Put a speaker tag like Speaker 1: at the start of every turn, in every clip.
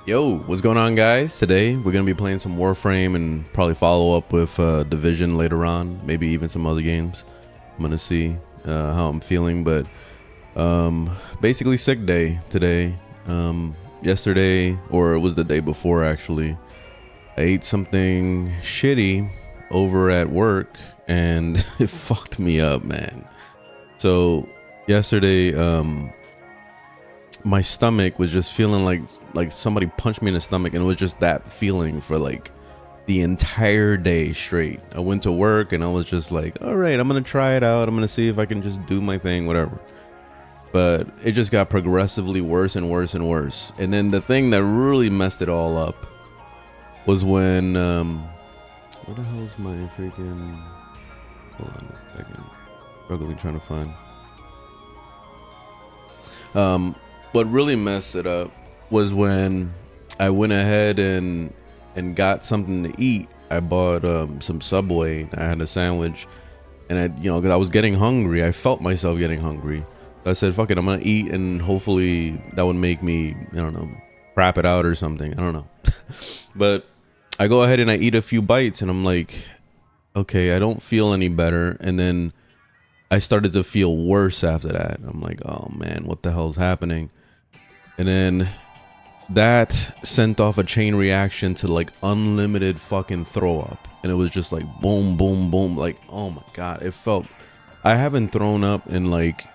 Speaker 1: Yo, what's going on, guys? Today we're gonna be playing some Warframe and probably follow up with Division later on, maybe even some other games. I'm gonna see how I'm feeling, but basically sick day today. Yesterday, or it was the day before actually, I ate something shitty over at work and it fucked me up, man. So yesterday, my stomach was just feeling like somebody punched me in the stomach, and it was just that feeling for like the entire day straight. I went to work and I was just like, all right, I'm gonna try it out, I'm gonna see if I can just do my thing, whatever. But it just got progressively worse and worse and worse. And then the thing that really messed it all up was when what the hell is my freaking, hold on a second, struggling trying to find what really messed it up was when I went ahead and got something to eat. I bought some Subway. I had a sandwich, and because I was getting hungry. I felt myself getting hungry. So I said, "Fuck it, I'm gonna eat, and hopefully that would make me, I don't know, crap it out or something. I don't know." But I go ahead and I eat a few bites, and I'm like, "Okay, I don't feel any better." And then I started to feel worse after that. I'm like, "Oh man, what the hell's happening?" And then that sent off a chain reaction to like unlimited fucking throw up. And it was just like boom, boom, boom. Like, oh my God, it felt, I haven't thrown up in like,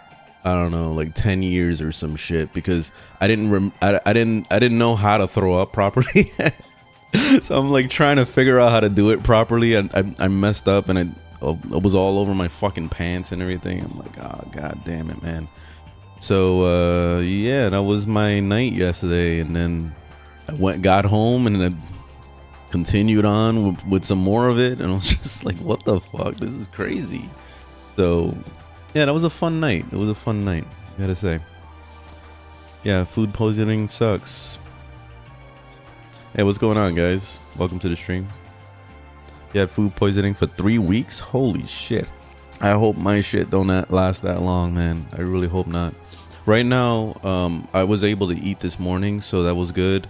Speaker 1: I don't know, like 10 years or some shit, because I didn't know how to throw up properly. So I'm like trying to figure out how to do it properly. And I messed up, and it was all over my fucking pants and everything. I'm like, oh God damn it, man. So yeah, that was my night yesterday, and then I got home, and then I continued on with some more of it, and I was just like, what the fuck, this is crazy. So yeah, that was a fun night. It was a fun night, I gotta say. Yeah, food poisoning sucks. Hey, what's going on, guys? Welcome to the stream. You had food poisoning for 3 weeks? Holy shit. I hope my shit don't last that long, man. I really hope not. Right now, I was able to eat this morning, so that was good.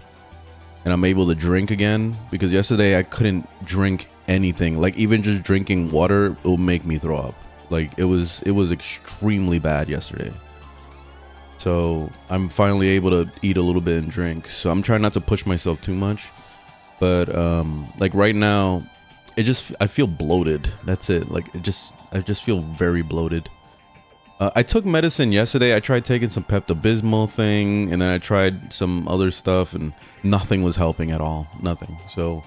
Speaker 1: And I'm able to drink again, because yesterday I couldn't drink anything. Like, even just drinking water, it will make me throw up. Like, it was extremely bad yesterday. So I'm finally able to eat a little bit and drink. So I'm trying not to push myself too much. But like right now, I feel bloated. That's it. Like, I just feel very bloated. I took medicine yesterday. I tried taking some Pepto-Bismol thing, and then I tried some other stuff, and nothing was helping at all. Nothing. So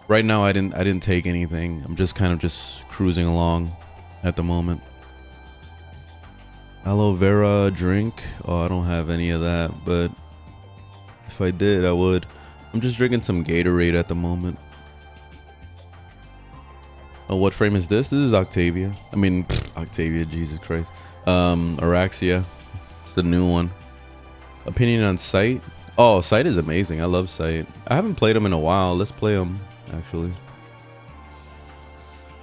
Speaker 1: right now I didn't take anything. I'm just kind of just cruising along at the moment. Aloe vera drink. Oh, I don't have any of that, but if I did, I would. I'm just drinking some Gatorade at the moment. Oh, what frame is this? This is Octavia. I mean, Octavia, Jesus Christ. Araxia. It's the new one. Opinion on Sight. Oh, Sight is amazing. I love Sight. I haven't played them in a while. Let's play them, actually.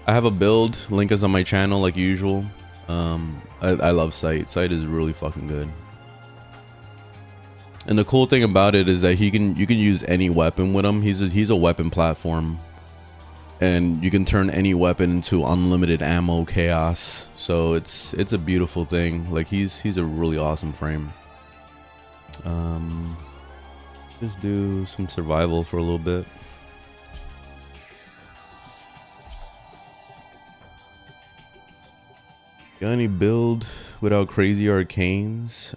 Speaker 1: I have a build. Link is on my channel like usual. I love Sight. Sight is really fucking good. And the cool thing about it is that you can use any weapon with him. He's a weapon platform. And you can turn any weapon into unlimited ammo chaos. So it's a beautiful thing. Like, he's a really awesome frame. Just do some survival for a little bit. Got any build without crazy arcanes?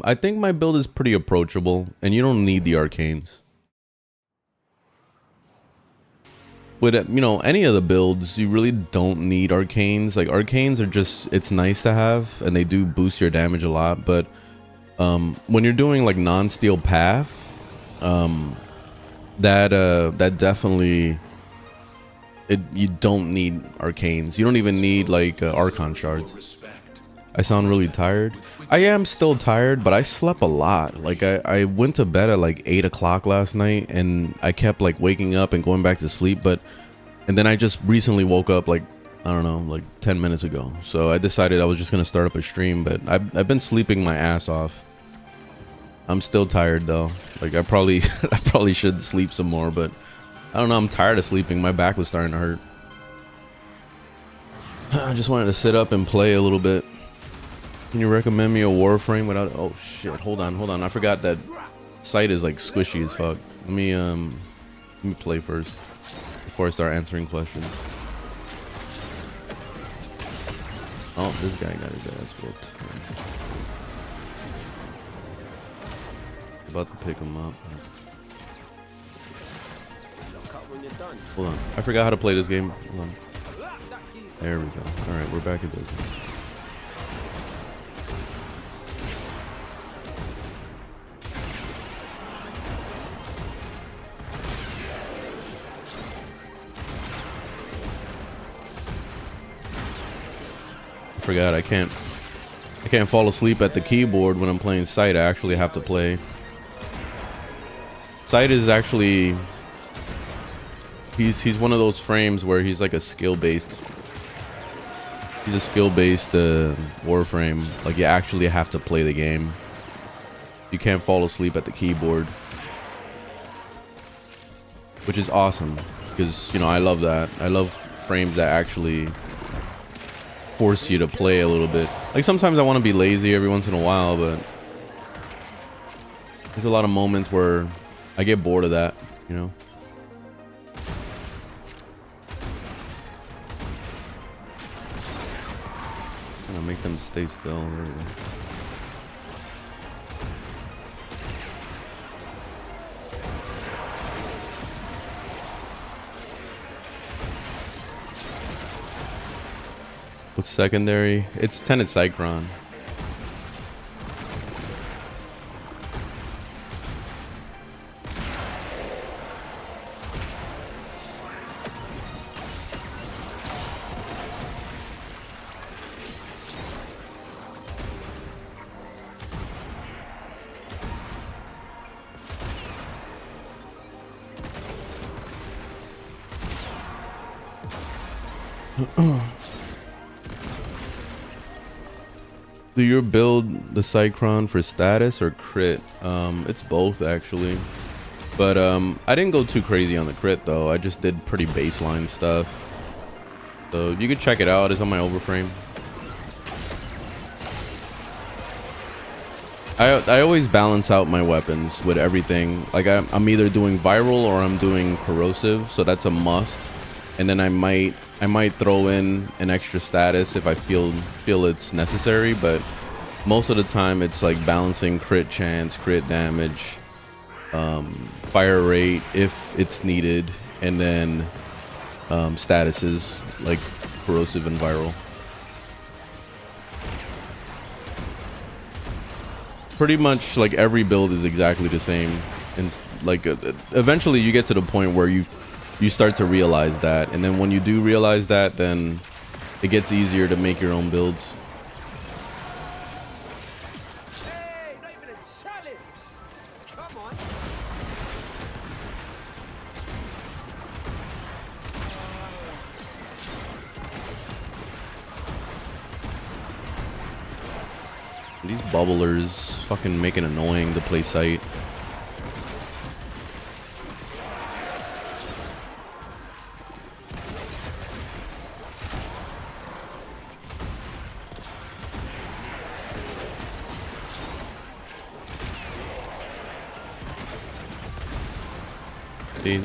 Speaker 1: I think my build is pretty approachable, and you don't need the arcanes. With any of the builds, you really don't need arcanes. Like, arcanes are just, it's nice to have, and they do boost your damage a lot. But when you're doing like non-steel path, that definitely, you don't need arcanes. You don't even need like archon shards. I sound really tired. I am still tired, but I slept a lot. Like, I went to bed at like 8 o'clock last night, and I kept like waking up and going back to sleep. And then I just recently woke up like, I don't know, like 10 minutes ago. So I decided I was just gonna start up a stream, but I've been sleeping my ass off. I'm still tired though. Like I probably I probably should sleep some more, but I don't know, I'm tired of sleeping. My back was starting to hurt. I just wanted to sit up and play a little bit. Can you recommend me a Warframe without... Oh shit, hold on. I forgot that sight is like squishy as fuck. Let me play first before I start answering questions. Oh, this guy got his ass whooped. About to pick him up. Hold on. I forgot how to play this game. Hold on. There we go. Alright, we're back in business. I forgot I can't fall asleep at the keyboard when I'm playing Sight. I actually have to play. Sight is actually he's one of those frames where he's like a skill-based Warframe. Like you actually have to play the game. You can't fall asleep at the keyboard, which is awesome because, you know, I love that. I love frames that actually force you to play a little bit. Like sometimes I want to be lazy every once in a while, but there's a lot of moments where I get bored of that, you know. Gonna make them stay still. There we go. What's secondary? It's Tenet Cycron. Do you build the Cycron for status or crit? It's both actually, but I didn't go too crazy on the crit though. I just did pretty baseline stuff, so you could check it out. It's on my overframe. I always balance out my weapons with everything. Like I'm either doing viral or I'm doing corrosive, so that's a must. And then I might throw in an extra status if I feel it's necessary, but most of the time it's like balancing crit chance, crit damage, fire rate if it's needed, and then statuses like corrosive and viral. Pretty much like every build is exactly the same, and like eventually you get to the point where you start to realize that, and then when you do realize that, then it gets easier to make your own builds.
Speaker 2: Hey, not even a challenge. Come on.
Speaker 1: These bubblers fucking make it annoying to play Sight.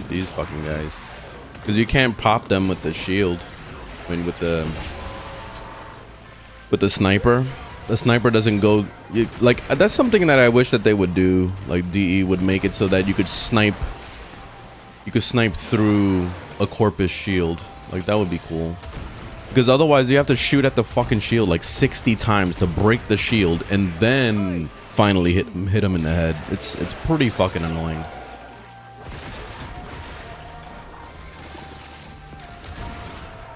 Speaker 1: These fucking guys, because you can't pop them with the shield. I mean, with the sniper, the sniper doesn't go. Like that's something that I wish that they would do. Like DE would make it so that you could snipe through a Corpus shield. Like that would be cool. Because otherwise you have to shoot at the fucking shield like 60 times to break the shield and then finally hit him in the head. It's pretty fucking annoying.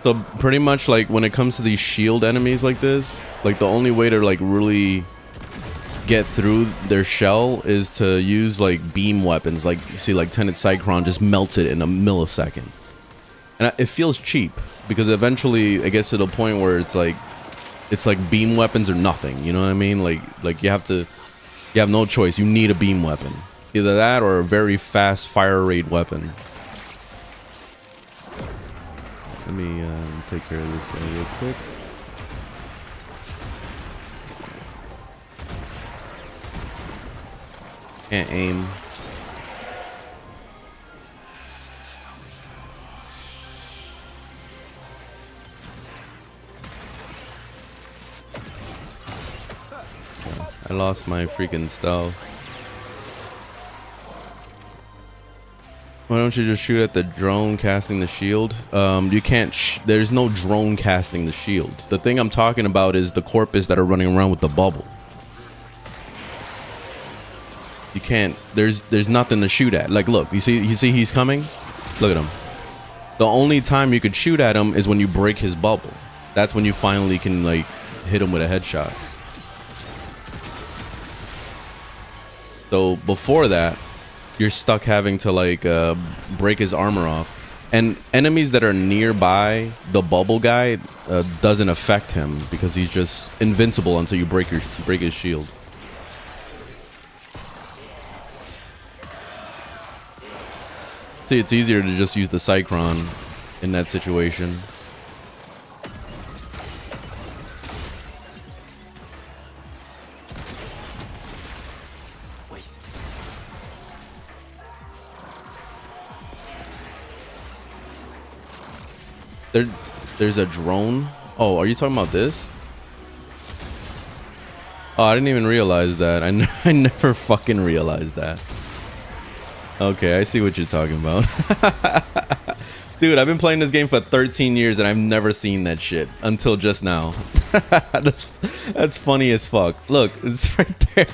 Speaker 1: So pretty much like when it comes to these shield enemies like this, like the only way to like really get through their shell is to use like beam weapons. Like you see, like Tenet Cycron just melts it in a millisecond, and it feels cheap because eventually it gets to the point where it's like beam weapons are nothing. You know what I mean? Like you have to You have no choice. You need a beam weapon. Either that or a very fast fire rate weapon. Let me take care of this guy real quick. Can't aim. I lost my freaking stealth. Why don't you just shoot at the drone casting the shield? You can't. There's no drone casting the shield. The thing I'm talking about is the corpus that are running around with the bubble. You can't. There's nothing to shoot at. Like, look. You see he's coming. Look at him. The only time you could shoot at him is when you break his bubble. That's when you finally can like hit him with a headshot. So before that, you're stuck having to like break his armor off, and enemies that are nearby the bubble guy doesn't affect him because he's just invincible until you break his shield. See, it's easier to just use the Cycron in that situation. There's a drone. Oh, are you talking about this? Oh, I didn't even realize that. I never fucking realized that. Okay, I see what you're talking about. Dude, I've been playing this game for 13 years and I've never seen that shit until just now. That's funny as fuck. Look, it's right there.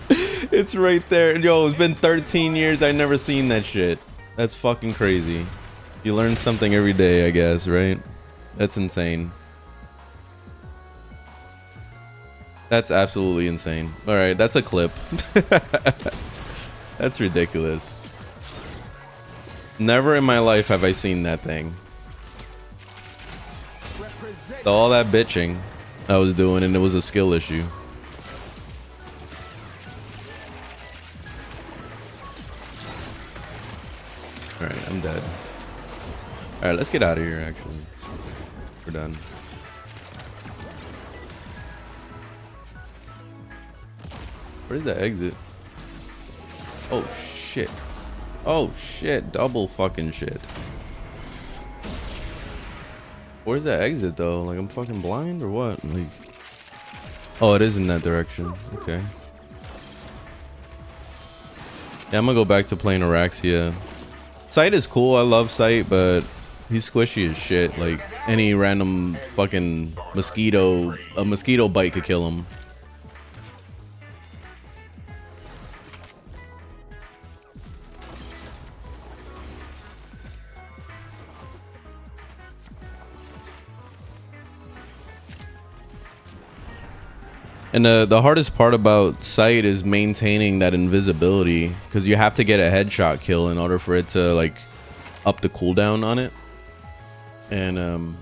Speaker 1: It's right there. Yo, it's been 13 years. I never seen that shit. That's fucking crazy. You learn something every day, I guess, right? That's insane. That's absolutely insane. All right, that's a clip. That's ridiculous. Never in my life have I seen that thing. So all that bitching I was doing, and it was a skill issue. All right, I'm dead. All right, let's get out of here, actually. We're done. Where's the exit? Oh, shit. Oh, shit. Double fucking shit. Where's the exit, though? Like, I'm fucking blind or what? Like, oh, it is in that direction. Okay. Yeah, I'm gonna go back to playing Araxia. Sight is cool. I love Sight, but he's squishy as shit. Like, any random fucking mosquito, a mosquito bite could kill him. And the hardest part about Sight is maintaining that invisibility, because you have to get a headshot kill in order for it to like up the cooldown on it. And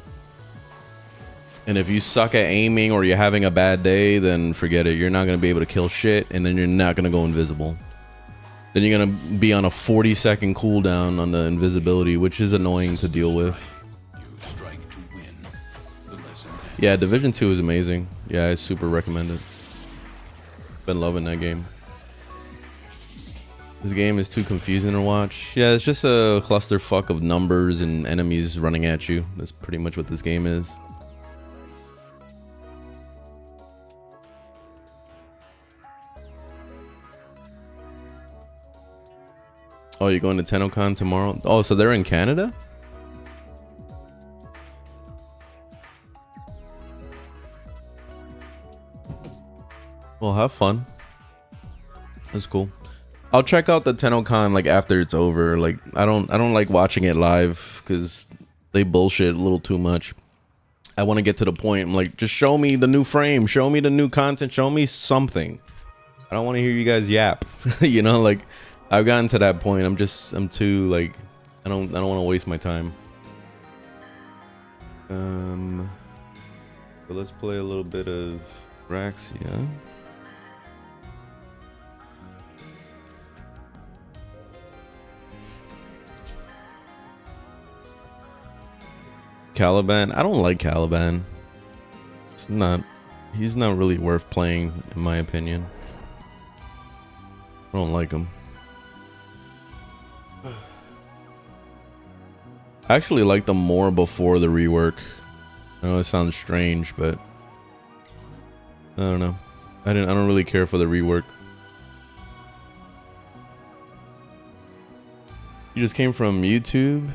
Speaker 1: if you suck at aiming or you're having a bad day, then forget it. You're not gonna be able to kill shit, and then you're not gonna go invisible. Then you're gonna be on a 40-second cooldown on the invisibility, which is annoying to deal with. Yeah, Division 2 is amazing. Yeah, I super recommend it. Been loving that game. This game is too confusing to watch. Yeah, it's just a clusterfuck of numbers and enemies running at you. That's pretty much what this game is. Oh, you're going to TennoCon tomorrow? Oh, so they're in Canada? Well, have fun. That's cool. I'll check out the TennoCon like after it's over. Like I don't like watching it live because they bullshit a little too much. I want to get to the point. I'm like, just show me the new frame, show me the new content, show me something. I don't want to hear you guys yap. You know, like I've gotten to that point. I'm too like I don't want to waste my time. So let's play a little bit of Raxia. Caliban. I don't like Caliban. It's not. He's not really worth playing, in my opinion. I don't like him. I actually liked them more before the rework. I know it sounds strange, but I don't know. I don't really care for the rework. You just came from YouTube?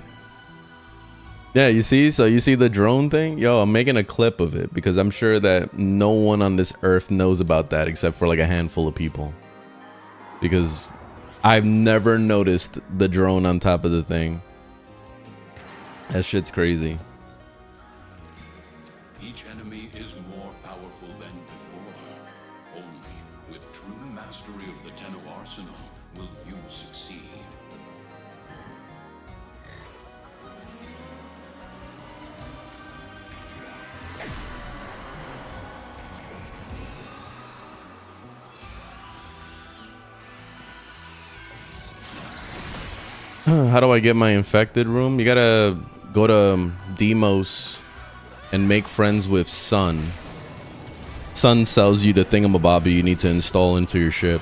Speaker 1: Yeah, you see? So you see the drone thing? Yo, I'm making a clip of it because I'm sure that no one on this earth knows about that except for like a handful of people. Because I've never noticed the drone on top of the thing. That shit's crazy.
Speaker 3: Each enemy is more powerful than before. Only with true mastery of the Tenno arsenal will you succeed.
Speaker 1: How do I get my infected room? You gotta go to Demos and make friends with Sun. Sun sells you the thingamabobby you need to install into your ship.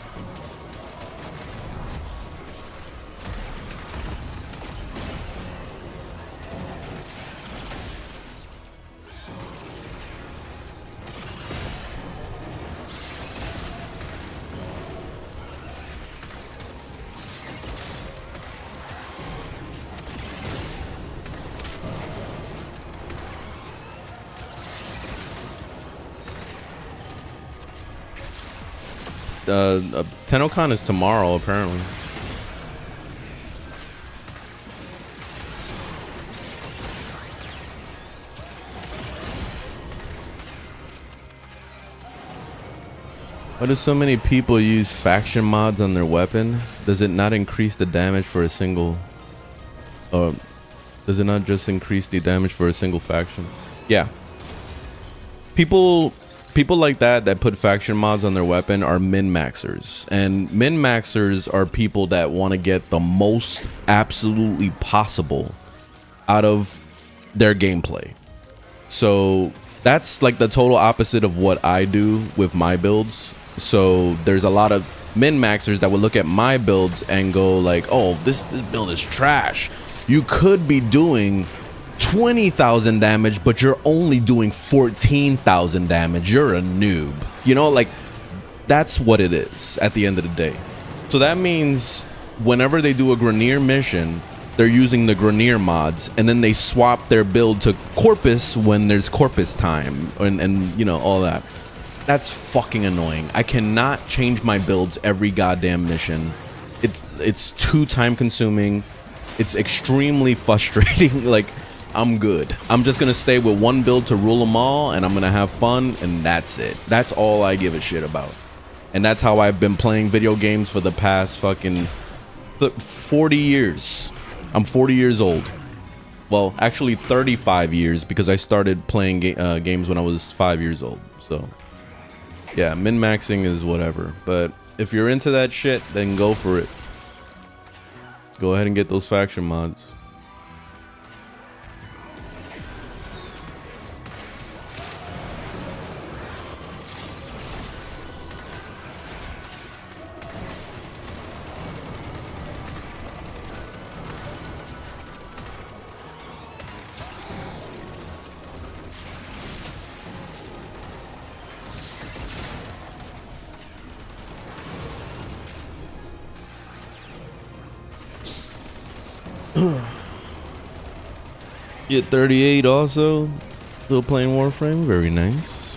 Speaker 1: TennoCon is tomorrow, apparently. Why do so many people use faction mods on their weapon? Does it not increase the damage for a single... does it not just increase the damage for a single faction? Yeah. People like that put faction mods on their weapon are min-maxers. And min-maxers are people that want to get the most absolutely possible out of their gameplay. So that's like the total opposite of what I do with my builds. So there's a lot of min-maxers that would look at my builds and go like, oh, this build is trash. You could be doing 20,000 damage, but you're only doing 14,000 damage. You're a noob. You know, like, that's what it is at the end of the day. So that means whenever they do a Grenier mission, they're using the Grenier mods, and then they swap their build to Corpus when there's Corpus time, and you know, all that. That's fucking annoying. I cannot change my builds every goddamn mission. It's too time consuming. It's extremely frustrating. Like, I'm good. I'm just gonna stay with one build to rule them all, and I'm gonna have fun, and that's it. That's all I give a shit about. And that's how I've been playing video games for the past fucking 40 years. I'm 40 years old. Well, actually 35 years, because I started playing games when I was 5 years old. So yeah, min-maxing is whatever. But if you're into that shit, then go for it. Go ahead and get those faction mods. Get 38 also. Still playing Warframe. Very nice.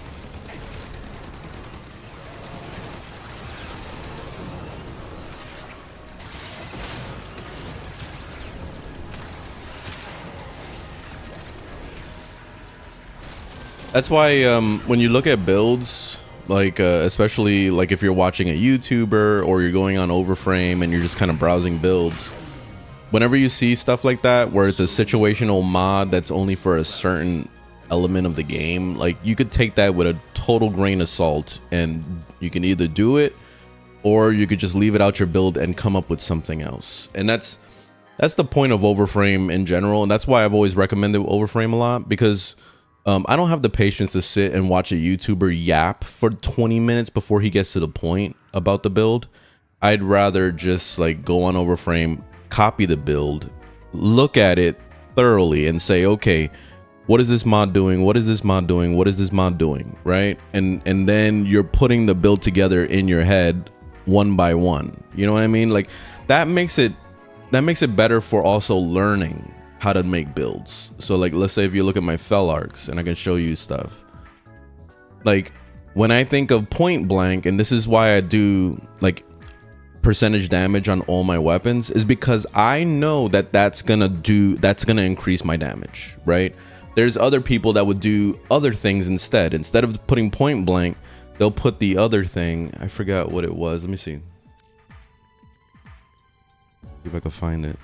Speaker 1: That's why when you look at builds, like especially like if you're watching a YouTuber or you're going on Overframe and you're just kind of browsing builds, whenever you see stuff like that where it's a situational mod that's only for a certain element of the game, like you could take that with a total grain of salt, and you can either do it or you could just leave it out your build and come up with something else. And that's That's the point of overframe in general, and that's why I've always recommended overframe a lot, because I don't have the patience to sit and watch a YouTuber yap for 20 minutes before he gets to the point about the build. I'd rather just like go on overframe, copy the build, look at it thoroughly and say, okay, what is this mod doing? What is this mod doing? What is this mod doing? Right? And then you're putting the build together in your head one by one. You know what I mean? Like that makes it better for also learning how to make builds. So like, let's say if you look at my fell arcs and I can show you stuff. Like when I think of point blank, and this is why I do like percentage damage on all my weapons, is because I know that that's gonna increase my damage, right? There's other people that would do other things instead of putting point blank, they'll put the other thing. I forgot what it was. Let me see if I can find it.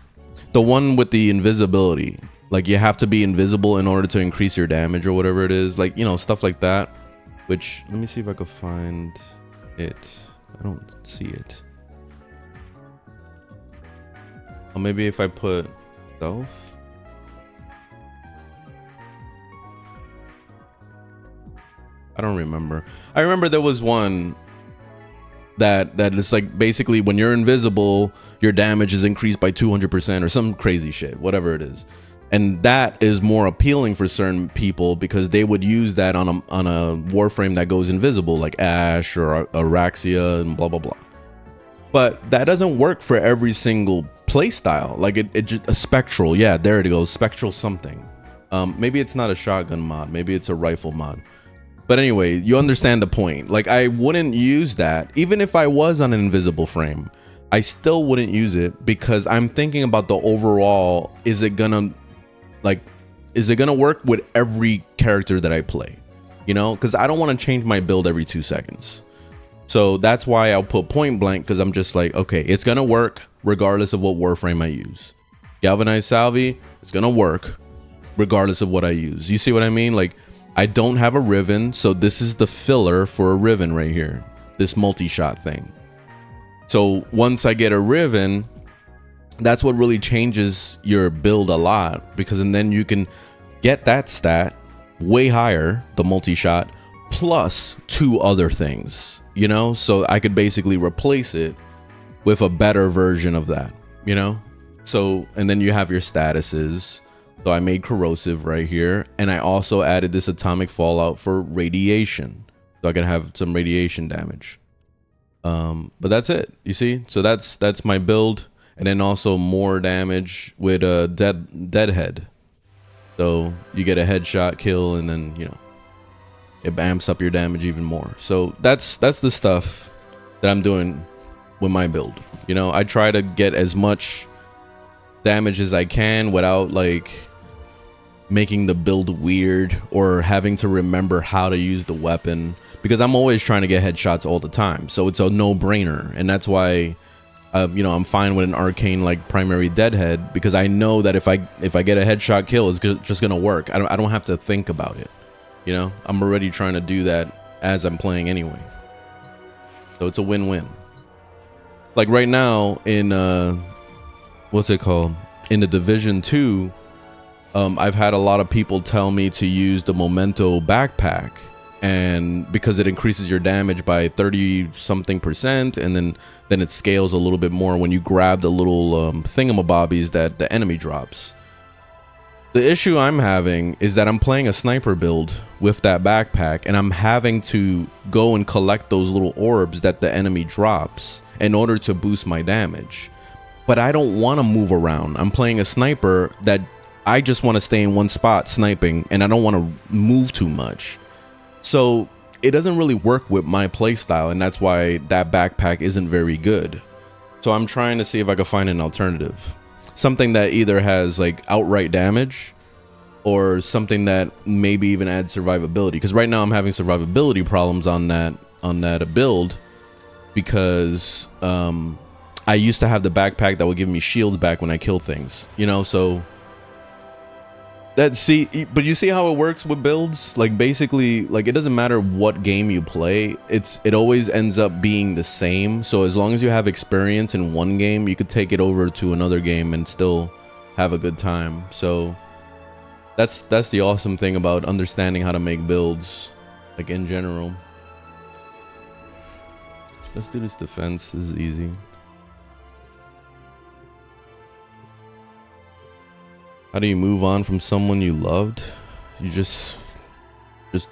Speaker 1: The one with the invisibility, like you have to be invisible in order to increase your damage or whatever it is, like, you know, stuff like that. Which, let me see if I can find it. I don't see it. Or maybe if I put self. I don't remember. I remember there was one that is like basically when you're invisible, your damage is increased by 200% or some crazy shit, whatever it is. And that is more appealing for certain people because they would use that on a Warframe that goes invisible, like Ash or Araxia and blah blah blah. But that doesn't work for every single playstyle. Like it just a spectral, yeah, there it goes, spectral something. Maybe it's not a shotgun mod, maybe it's a rifle mod. But anyway, you understand the point. Like I wouldn't use that even if I was on an invisible frame. I still wouldn't use it because I'm thinking about the overall, is it gonna work with every character that I play? You know, because I don't want to change my build every 2 seconds. So that's why I'll put point blank, because I'm just like, okay, it's gonna work regardless of what Warframe I use. Galvanized Salvi, it's gonna work regardless of what I use. You see what I mean? Like I don't have a Riven, so this is the filler for a Riven right here, this multi-shot thing. So once I get a Riven, that's what really changes your build a lot, because and then you can get that stat way higher, the multi-shot, plus 2 other things, you know? So I could basically replace it with a better version of that, you know? So, and then you have your statuses. So I made corrosive right here, and I also added this atomic fallout for radiation, so I can have some radiation damage. But that's it, you see? So that's my build, and then also more damage with a deadhead. So you get a headshot kill, and then, you know, it amps up your damage even more. So that's the stuff that I'm doing with my build. You know, I try to get as much damage as I can without like making the build weird or having to remember how to use the weapon, because I'm always trying to get headshots all the time. So it's a no-brainer, and that's why you know, I'm fine with an arcane like primary deadhead, because I know that if I get a headshot kill, it's just gonna work. I don't have to think about it. You know, I'm already trying to do that as I'm playing anyway. So it's a win-win. Like right now in what's it called? In the Division 2, I've had a lot of people tell me to use the Memento backpack, and because it increases your damage by 30-something%, and then it scales a little bit more when you grab the little thingamabobbies that the enemy drops. The issue I'm having is that I'm playing a sniper build with that backpack, and I'm having to go and collect those little orbs that the enemy drops in order to boost my damage. But I don't want to move around. I'm playing a sniper that I just want to stay in one spot sniping, and I don't want to move too much. So it doesn't really work with my playstyle, and that's why that backpack isn't very good. So I'm trying to see if I can find an alternative. Something that either has like outright damage, or something that maybe even adds survivability. Because right now I'm having survivability problems on that build, because I used to have the backpack that would give me shields back when I kill things, you know. So But you see how it works with builds? Like basically, like it doesn't matter what game you play, it always ends up being the same. So as long as you have experience in one game, you could take it over to another game and still have a good time. So that's the awesome thing about understanding how to make builds, like in general. Let's do this defense. This is easy. How do you move on from someone you loved? You just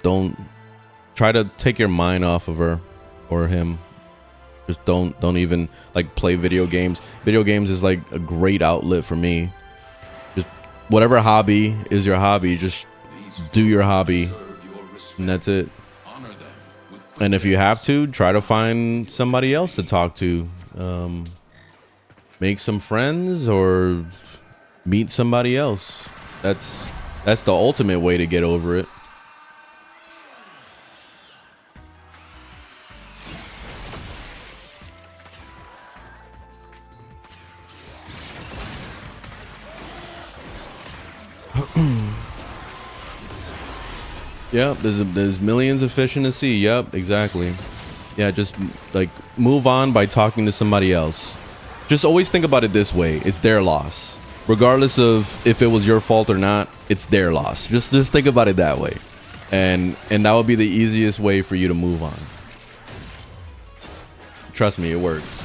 Speaker 1: don't try to take your mind off of her or him. Just don't even like play video games. Video games is like a great outlet for me. Just whatever hobby is your hobby, just do your hobby, and that's it. And if you have to, try to find somebody else to talk to. Make some friends or meet somebody else. That's the ultimate way to get over it. Yep, there's millions of fish in the sea. Yep, exactly. Yeah, just like move on by talking to somebody else. Just always think about it this way: it's their loss. Regardless of if it was your fault or not, it's their loss. Just think about it that way. And that would be the easiest way for you to move on. Trust me, it works.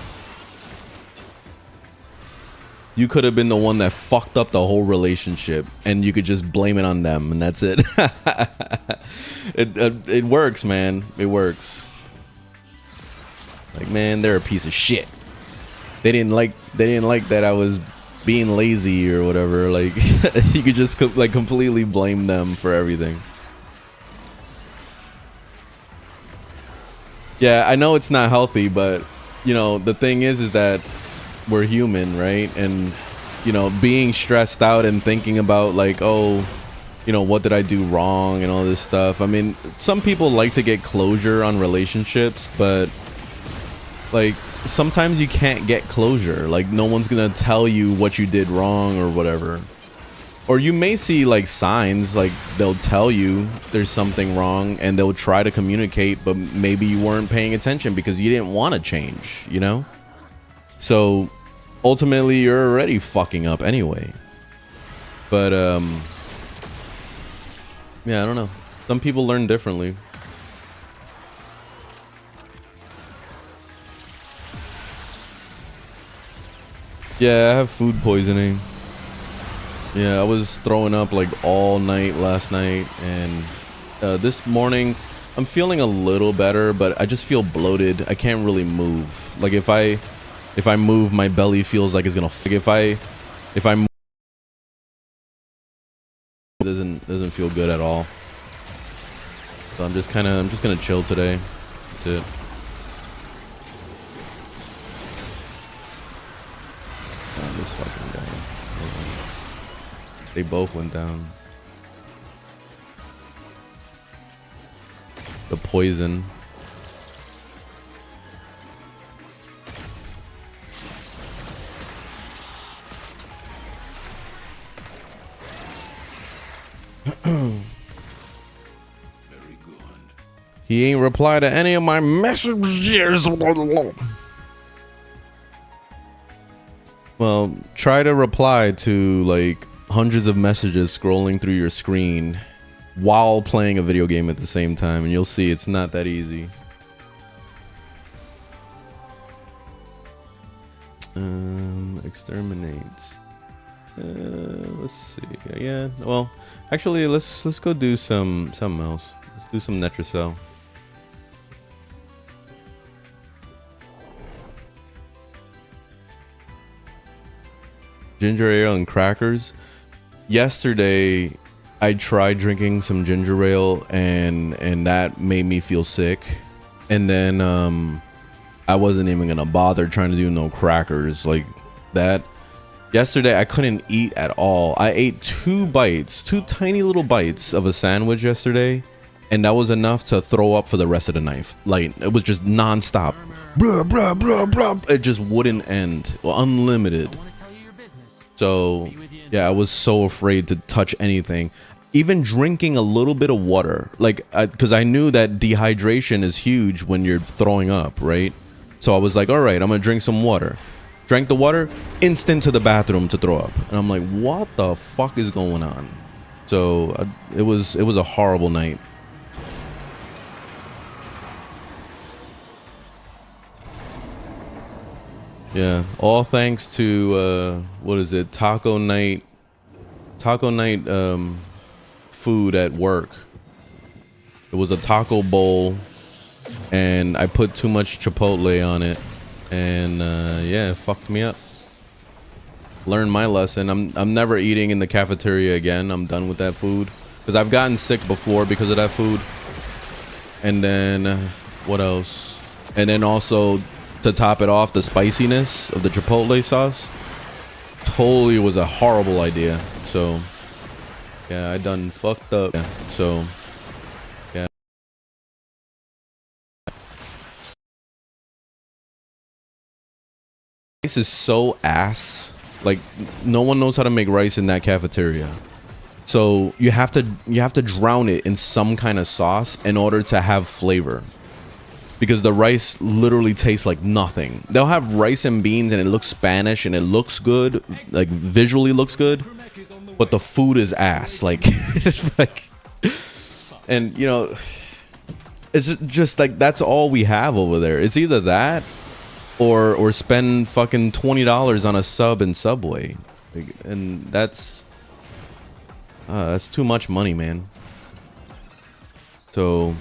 Speaker 1: You could have been the one that fucked up the whole relationship and you could just blame it on them and that's it. It works, man. It works. Like, man, they're a piece of shit. They didn't like that I was being lazy or whatever. Like you could just like completely blame them for everything. Yeah, I know it's not healthy, but you know, the thing is that we're human, right? And you know, being stressed out and thinking about like, oh, you know, what did I do wrong and all this stuff. I mean, some people like to get closure on relationships, but like sometimes you can't get closure. Like no one's gonna tell you what you did wrong or whatever. Or you may see like signs, like they'll tell you there's something wrong and they'll try to communicate, but maybe you weren't paying attention because you didn't want to change, you know? So ultimately you're already fucking up anyway. But yeah, I don't know. Some people learn differently. Yeah, I have food poisoning. Yeah, I was throwing up like all night last night, and this morning I'm feeling a little better, but I just feel bloated. I can't really move. Like if I move, my belly feels like it's gonna. Like if I move, it doesn't feel good at all. So I'm just gonna chill today. That's it. Oh, this fucking guy. They both went down. The poison.
Speaker 3: Very good.
Speaker 1: He ain't replied to any of my messages. Well, try to reply to like hundreds of messages scrolling through your screen while playing a video game at the same time, and you'll see it's not that easy. Exterminate. Let's see. Yeah. Well, actually, let's go do something else. Let's do some Netracell. Ginger ale and crackers. Yesterday I tried drinking some ginger ale and that made me feel sick, and then I wasn't even gonna bother trying to do no crackers like that. Yesterday I couldn't eat at all. I ate two tiny little bites of a sandwich yesterday, and that was enough to throw up for the rest of the night. Like it was just non-stop. Blah, blah, blah, blah. It just wouldn't end. Well, unlimited. So Yeah, I was so afraid to touch anything. Even drinking a little bit of water, like, because I knew that dehydration is huge when you're throwing up, right? So I was like, all right, I'm gonna drink some water. Drank the water, instant to the bathroom to throw up, and I'm like, what the fuck is going on? So it was a horrible night. Yeah, all thanks to what is it, taco night food at work. It was a taco bowl and I put too much chipotle on it, and yeah, it fucked me up. Learned my lesson. I'm never eating in the cafeteria again. I'm done with that food because I've gotten sick before because of that food. And then what else? And then also, to top it off, the spiciness of the chipotle sauce totally was a horrible idea. So yeah, I done fucked up. Yeah, so yeah. Rice is so ass. Like, no one knows how to make rice in that cafeteria. So you have to drown it in some kind of sauce in order to have flavor. Because the rice literally tastes like nothing. They'll have rice and beans and it looks Spanish and it looks good, like visually looks good, but the food is ass. Like, and you know, it's just like, that's all we have over there. It's either that or spend fucking $20 on a sub in Subway, and that's too much money, man. So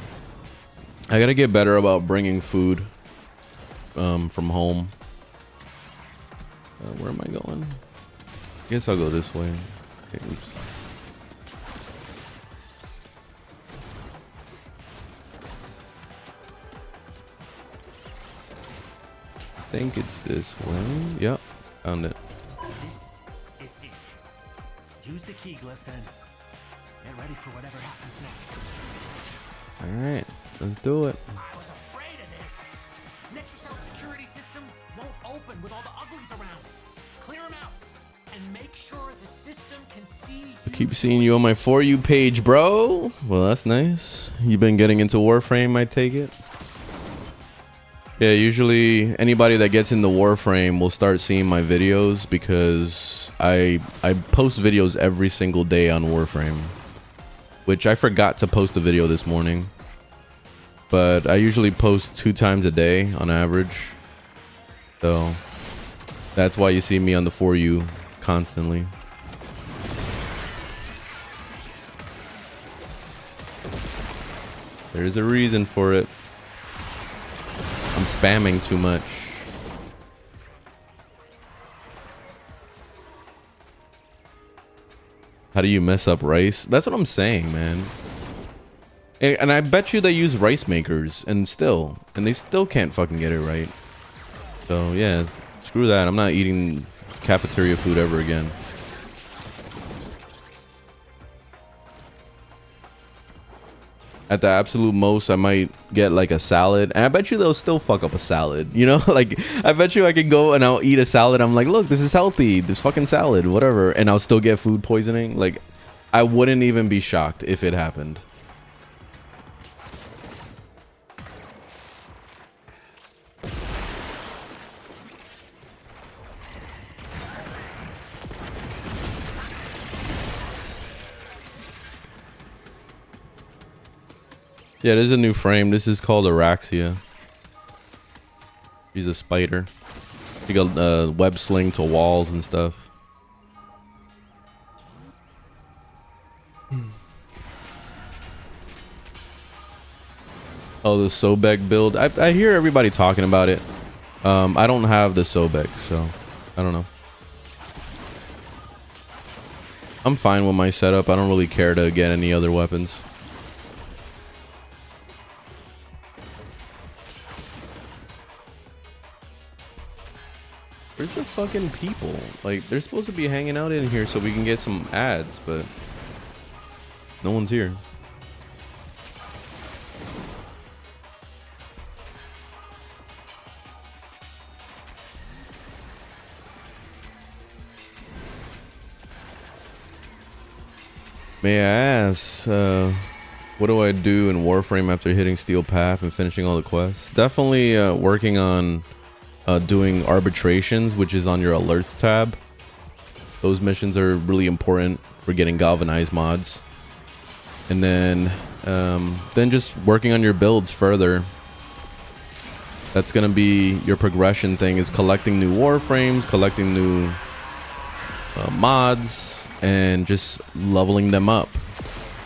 Speaker 1: I gotta get better about bringing food from home. Where am I going? I guess I'll go this way. Okay, oops. I think it's this way. Yep, found it.
Speaker 2: This is it. Use the key glyph and get ready for whatever happens next.
Speaker 1: All right, let's do it.
Speaker 2: I was afraid of this. Nexus security system won't open with all the uglies around. Clear them out and make sure the system can see you.
Speaker 1: I keep seeing you on my For You page, bro. Well, that's nice. You've been getting into Warframe, I take it. Yeah, usually anybody that gets into Warframe will start seeing my videos because I post videos every single day on Warframe, which I forgot to post a video this morning, but I usually post 2 times a day on average, so that's why you see me on the For You constantly. There's a reason for it. I'm spamming too much. How do you mess up rice? That's what I'm saying, man. And I bet you they use rice makers and they still can't fucking get it right. So yeah, screw that. I'm not eating cafeteria food ever again. At the absolute most, I might get like a salad, and I bet you they'll still fuck up a salad, you know? Like, I bet you I can go and I'll eat a salad. I'm like, look, this is healthy, this fucking salad, whatever, and I'll still get food poisoning. Like, I wouldn't even be shocked if it happened. Yeah, there's a new frame. This is called Araxia. He's a spider. You got web sling to walls and stuff. Oh, the Sobek build. I hear everybody talking about it. I don't have the Sobek, so I don't know. I'm fine with my setup. I don't really care to get any other weapons. Where's the fucking people? Like, they're supposed to be hanging out in here so we can get some ads, but no one's here. May I ask, what do I do in Warframe after hitting Steel Path and finishing all the quests? Definitely working on doing arbitrations, which is on your alerts tab. Those missions are really important for getting galvanized mods. And then just working on your builds further. That's gonna be your progression thing, is collecting new Warframes, collecting new mods, and just leveling them up.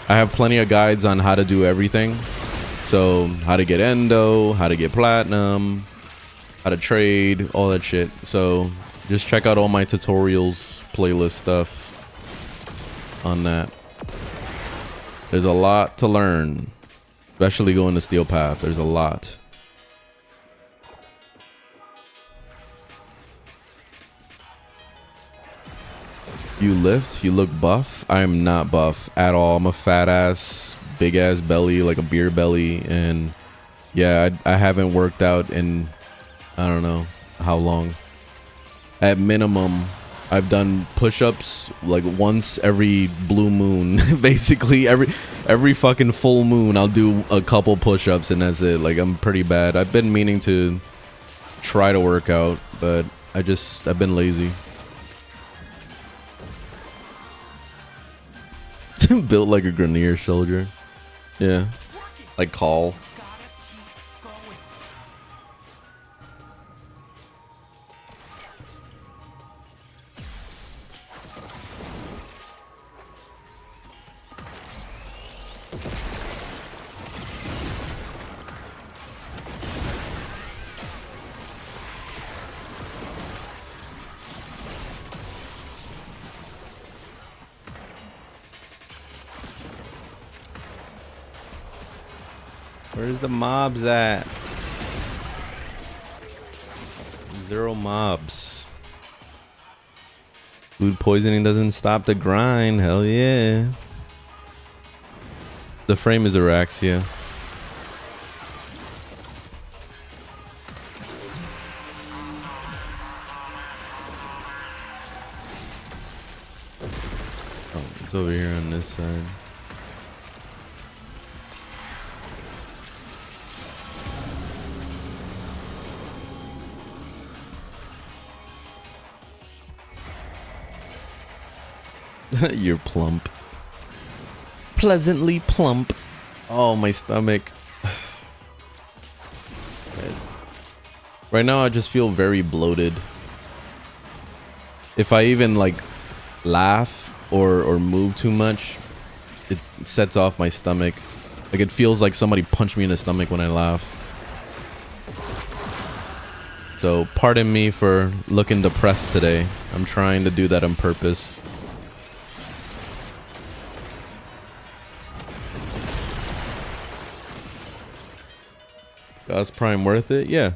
Speaker 1: I have plenty of guides on how to do everything. So how to get endo, how to get platinum, how to trade, all that shit. So just check out all my tutorials, playlist stuff on that. There's a lot to learn, especially going to Steel Path. There's a lot. You lift, you look buff. I am not buff at all. I'm a fat ass, big ass belly, like a beer belly. And yeah, I haven't worked out in, I don't know how long. At minimum, I've done push-ups like once every blue moon. Basically every fucking full moon I'll do a couple push-ups and that's it. Like, I'm pretty bad. I've been meaning to try to work out, but I've been lazy. Built like a Grenier soldier. Yeah. Like Call. Where's the mobs at? 0 mobs. Food poisoning doesn't stop the grind. Hell yeah. The frame is Araxia. Oh, it's over here on this side. You're plump. Pleasantly plump. Oh, my stomach. Right now, I just feel very bloated. If I even like laugh or move too much, it sets off my stomach. Like, it feels like somebody punched me in the stomach when I laugh. So pardon me for looking depressed today. I'm trying to do that on purpose. God's Prime worth it? Yeah.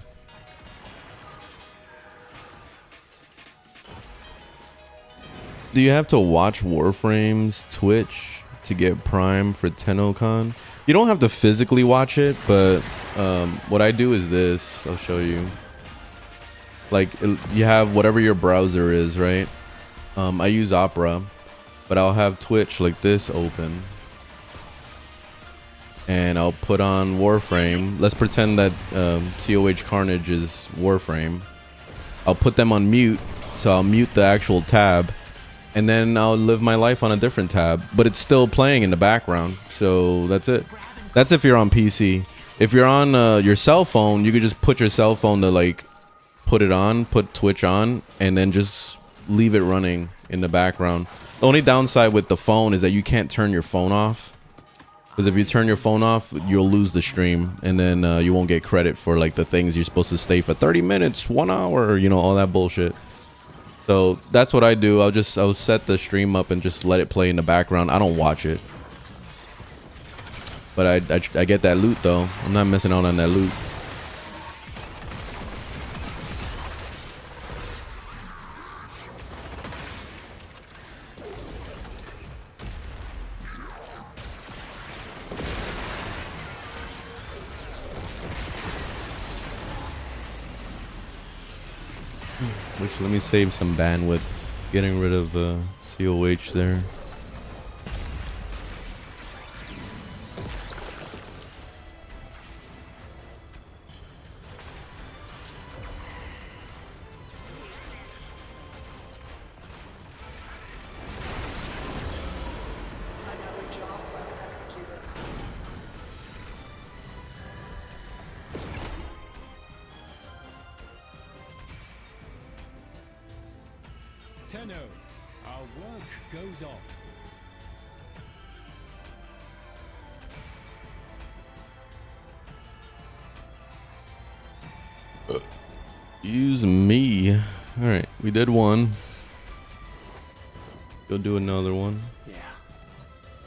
Speaker 1: Do you have to watch Warframe's Twitch to get Prime for TennoCon? You don't have to physically watch it, but what I do is this. I'll show you. Like, you have whatever your browser is, right? I use Opera, but I'll have Twitch like this open. And I'll put on Warframe. Let's pretend that COH Carnage is Warframe. I'll put them on mute, so I'll mute the actual tab, and then I'll live my life on a different tab, but it's still playing in the background. So that's it. That's if you're on PC. If you're on your cell phone, you could just put your cell phone to like put it on, put Twitch on, and then just leave it running in the background. The only downside with the phone is that you can't turn your phone off. Because if you turn your phone off, you'll lose the stream, and then you won't get credit for like the things you're supposed to stay for 30 minutes, 1 hour, you know, all that bullshit. So that's what I do. I'll set the stream up and just let it play in the background. I don't watch it, but I get that loot though. I'm not missing out on that loot. Which, let me save some bandwidth. Getting rid of COH there.
Speaker 4: Tenno, our work goes on.
Speaker 1: Use me. All right, we did one. Go do another one.
Speaker 2: Yeah.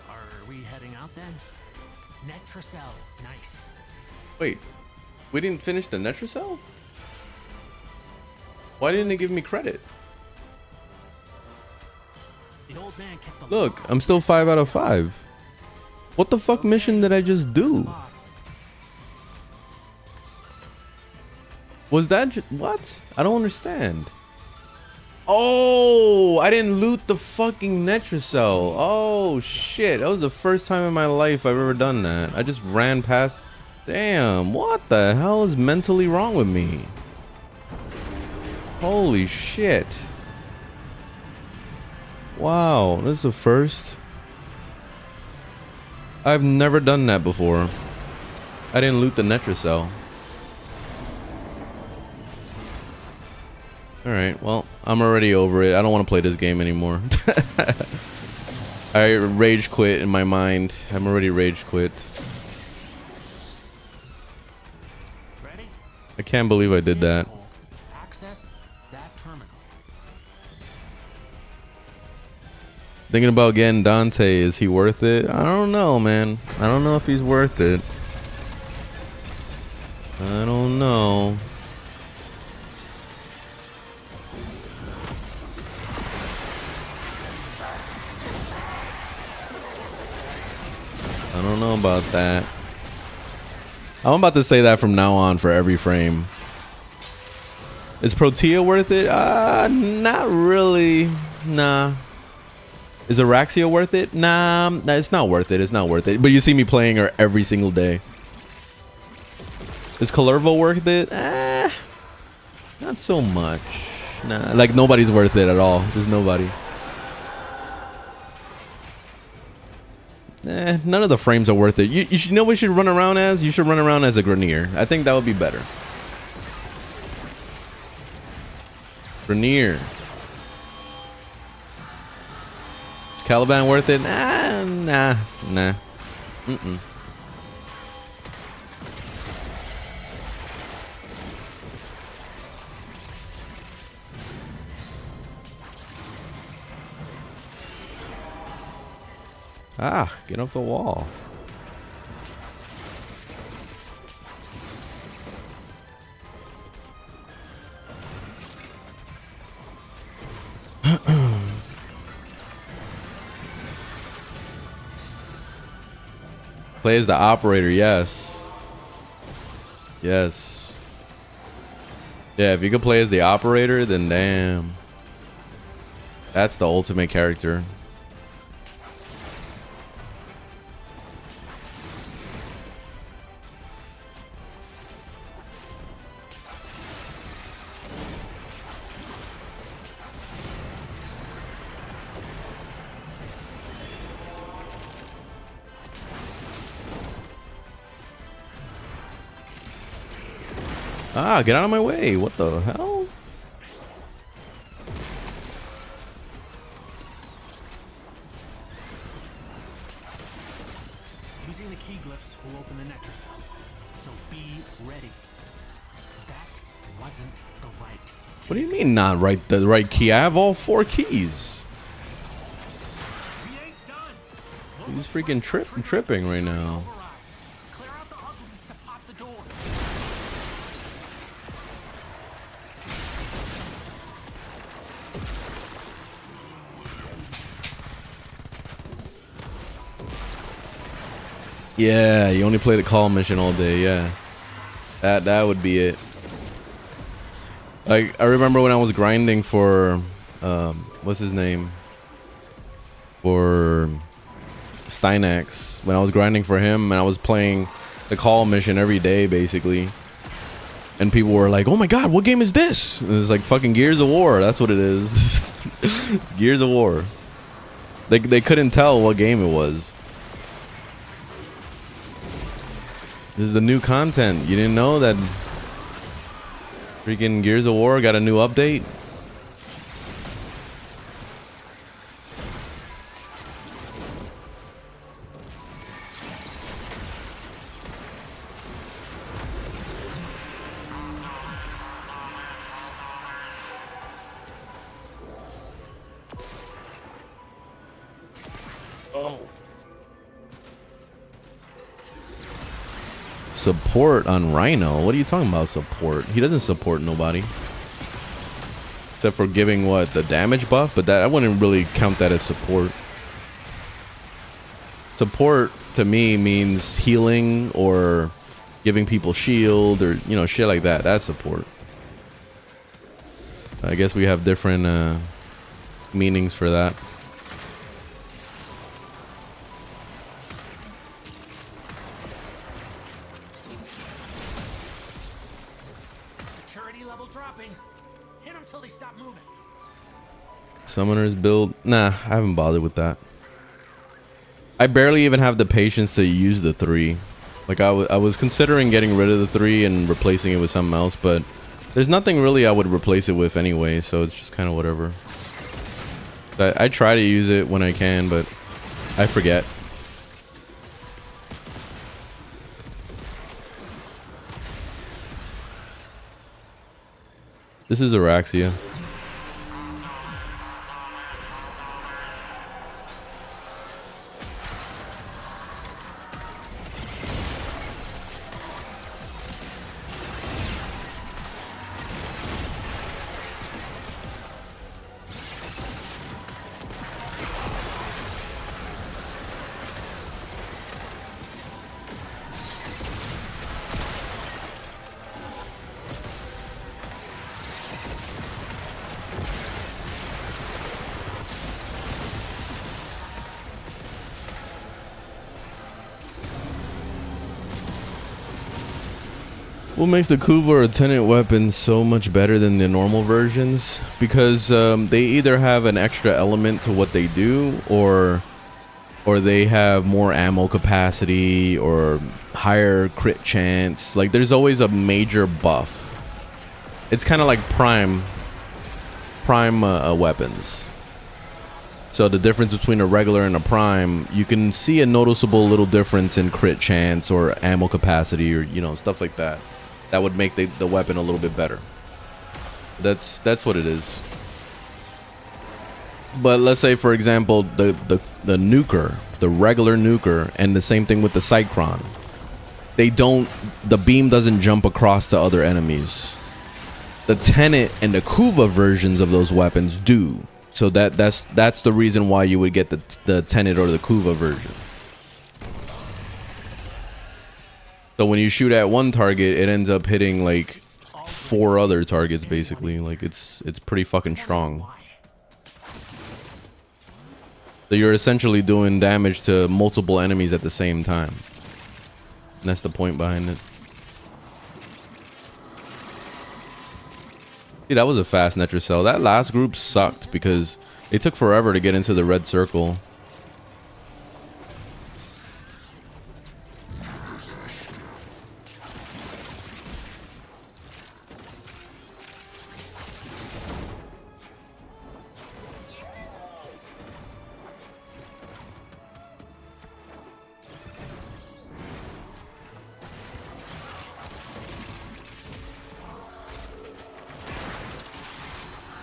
Speaker 2: Are we heading out then? Netracell. Nice.
Speaker 1: Wait, we didn't finish the Netracell? Why didn't it give me credit?
Speaker 2: The old man kept the
Speaker 1: Look, I'm still 5 out of 5. What the fuck mission did I just do?
Speaker 2: boss.
Speaker 1: Was that what? I don't understand. Oh, I didn't loot the fucking Netracell. Oh shit, that was the first time in my life I've ever done that. I just ran past. Damn, what the hell is mentally wrong with me? Holy shit. Wow, this is a first. I've never done that before. I didn't loot the Netracell. Alright, well, I'm already over it. I don't want to play this game anymore. I rage quit in my mind. I'm already rage quit.
Speaker 2: Ready?
Speaker 1: I can't believe I did that.
Speaker 2: Access that terminal.
Speaker 1: Thinking about getting Dante. Is he worth it? I don't know, man. I don't know if he's worth it. I don't know. I don't know about that. I'm about to say that from now on for every frame. Is Protea worth it? Not really. Nah. Is Araxia worth it? Nah, it's not worth it. It's not worth it. But you see me playing her every single day. Is Calervo worth it? Not so much. Nah, like nobody's worth it at all. There's nobody. None of the frames are worth it. You should know what you should run around as? You should run around as a Grenier. I think that would be better. Grenier. Is Caliban worth it? Nah. Mm-mm. Get off the wall. Play as the operator, yes. Yes. Yeah, if you could play as the operator, then damn. That's the ultimate character. Get out of my way. What the hell?
Speaker 2: Using the key glyphs will open the Netracell. So be ready. That wasn't the right key.
Speaker 1: What do you mean not right? The right key? I have all 4 keys.
Speaker 2: We ain't done.
Speaker 1: He's freaking tripping right now.
Speaker 2: Clear out the uglies to pop the door.
Speaker 1: Yeah, you only play the call mission all day. Yeah, that would be it. Like I remember when I was grinding for what's his name, for Steinax. When I was grinding for him and I was playing the call mission every day basically, and people were like, "Oh my god, what game is this?" And it's like fucking Gears of War. That's what it is. It's Gears of War. They couldn't tell what game it was. This is the new content. You didn't know that freaking Gears of War got a new update? Oh. Support on Rhino? What are you talking about, support? He doesn't support nobody. Except for giving, what, the damage buff? But that, I wouldn't really count that as support. Support, to me, means healing or giving people shield or, you know, shit like that. That's support. I guess we have different meanings for that.
Speaker 2: Security level dropping. Hit them till they stop moving.
Speaker 1: Summoner's build. Nah, I haven't bothered with that. I barely even have the patience to use the 3. Like I was considering getting rid of the 3 and replacing it with something else, but there's nothing really I would replace it with anyway, so it's just kind of whatever. I try to use it when I can, but I forget. This is Araxia. What makes the Kuva or Tenant weapon so much better than the normal versions? Because they either have an extra element to what they do, or they have more ammo capacity or higher crit chance. Like there's always a major buff. It's kind of like prime weapons. So the difference between a regular and a prime, you can see a noticeable little difference in crit chance or ammo capacity, or you know, stuff like that. That would make the weapon a little bit better. That's what it is. But let's say, for example, the nuker, the regular nuker, and the same thing with the Cycron. The beam doesn't jump across to other enemies. The Tenet and the Kuva versions of those weapons do. So that's the reason why you would get the Tenet or the Kuva version. So when you shoot at one target, it ends up hitting like 4 other targets, basically. Like it's pretty fucking strong. So you're essentially doing damage to multiple enemies at the same time. And that's the point behind it. See, that was a fast Netracell. That last group sucked because it took forever to get into the red circle.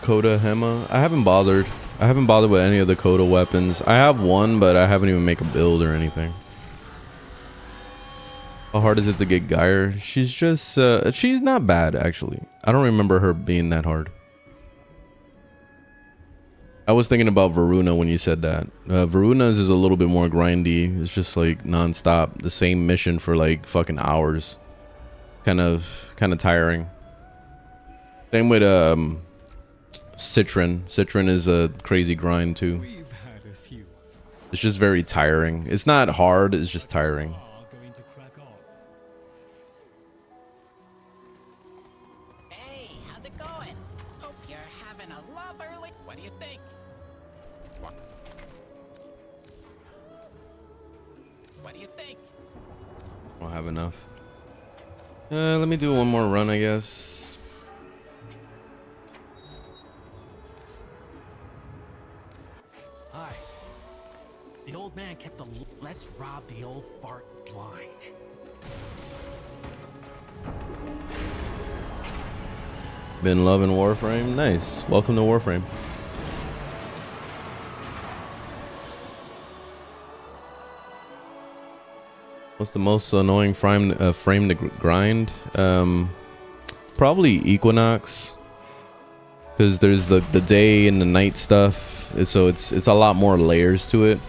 Speaker 1: Coda Hema. I haven't bothered with any of the Coda weapons. I have one, but I haven't even make a build or anything. How hard is it to get Geyer? She's just she's not bad, actually. I don't remember her being that hard. I was thinking about Varuna when you said that. Varuna's is a little bit more grindy. It's just like non-stop, the same mission for like fucking hours. Kind of tiring. Same with Citron. Citron is a crazy grind too.
Speaker 4: We've had a few.
Speaker 1: It's just very tiring. It's not hard, it's just tiring.
Speaker 4: Going to crack on.
Speaker 5: Hey, how's it going? Hope you're having a lovely... What do you think? What do you think?
Speaker 1: I don't have enough. Let me do one more run, I guess.
Speaker 2: Hi. The old man kept the let's rob the old fart blind.
Speaker 1: Been loving Warframe. Nice. Welcome to Warframe. What's the most annoying frame to grind? Probably Equinox, because there's the day and the night stuff, so it's a lot more layers to it.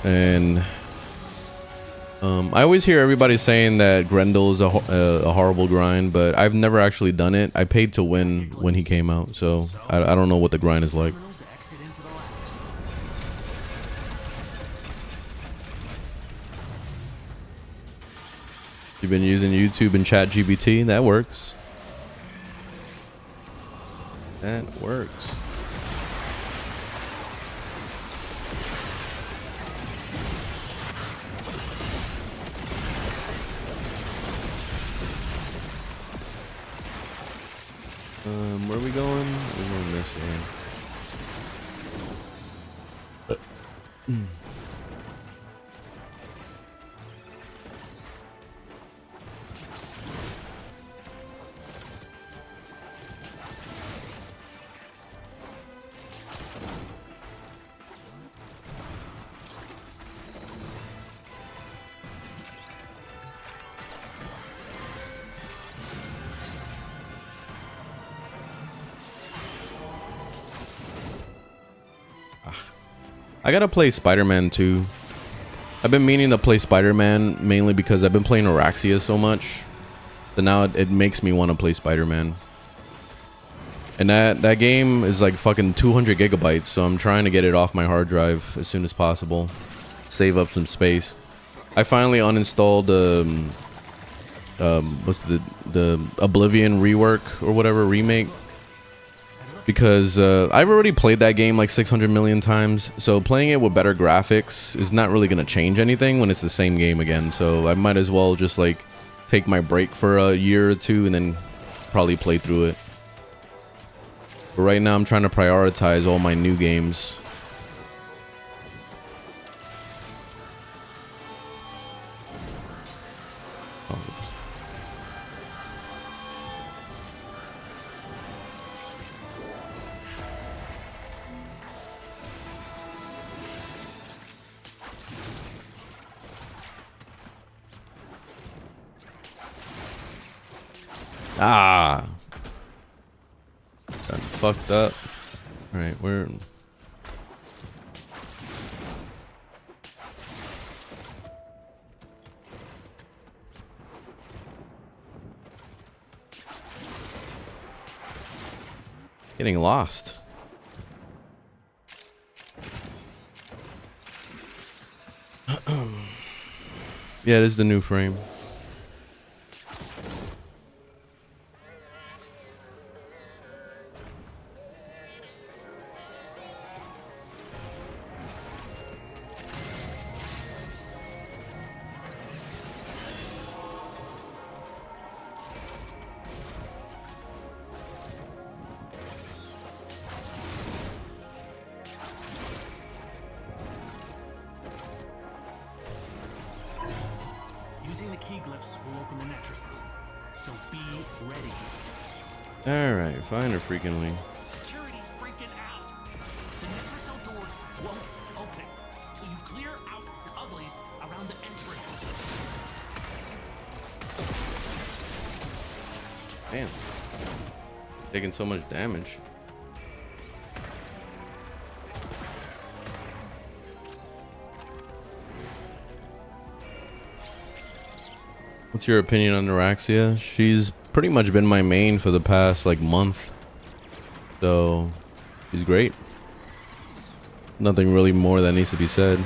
Speaker 1: And I always hear everybody saying that Grendel is a horrible grind, but I've never actually done it. I paid to win when he came out, so I don't know what the grind is like. You've been using YouTube and ChatGPT? That works. That works. Where are we going? We're going this way. I gotta play Spider-Man 2. I've been meaning to play Spider-Man mainly because I've been playing Araxia so much that now it makes me want to play Spider-Man. And that game is like fucking 200 gigabytes, so I'm trying to get it off my hard drive as soon as possible. Save up some space. I finally uninstalled what's the Oblivion rework or whatever, remake, because I've already played that game like 600 million times, so playing it with better graphics is not really going to change anything when it's the same game again. So I might as well just like take my break for a year or two and then probably play through it. But right now I'm trying to prioritize all my new games. Ah, got fucked up. All right, we're getting lost. Yeah, this is the new frame.
Speaker 2: Using the key glyphs will open the Netricel, so be ready.
Speaker 1: Alright, find her freaking link.
Speaker 2: Security's freaking out. The Netricel doors won't open till you clear out the uglies around the entrance.
Speaker 1: Damn. Taking so much damage. What's your opinion on Araxia? She's pretty much been my main for the past like month. So she's great. Nothing really more that needs to be said.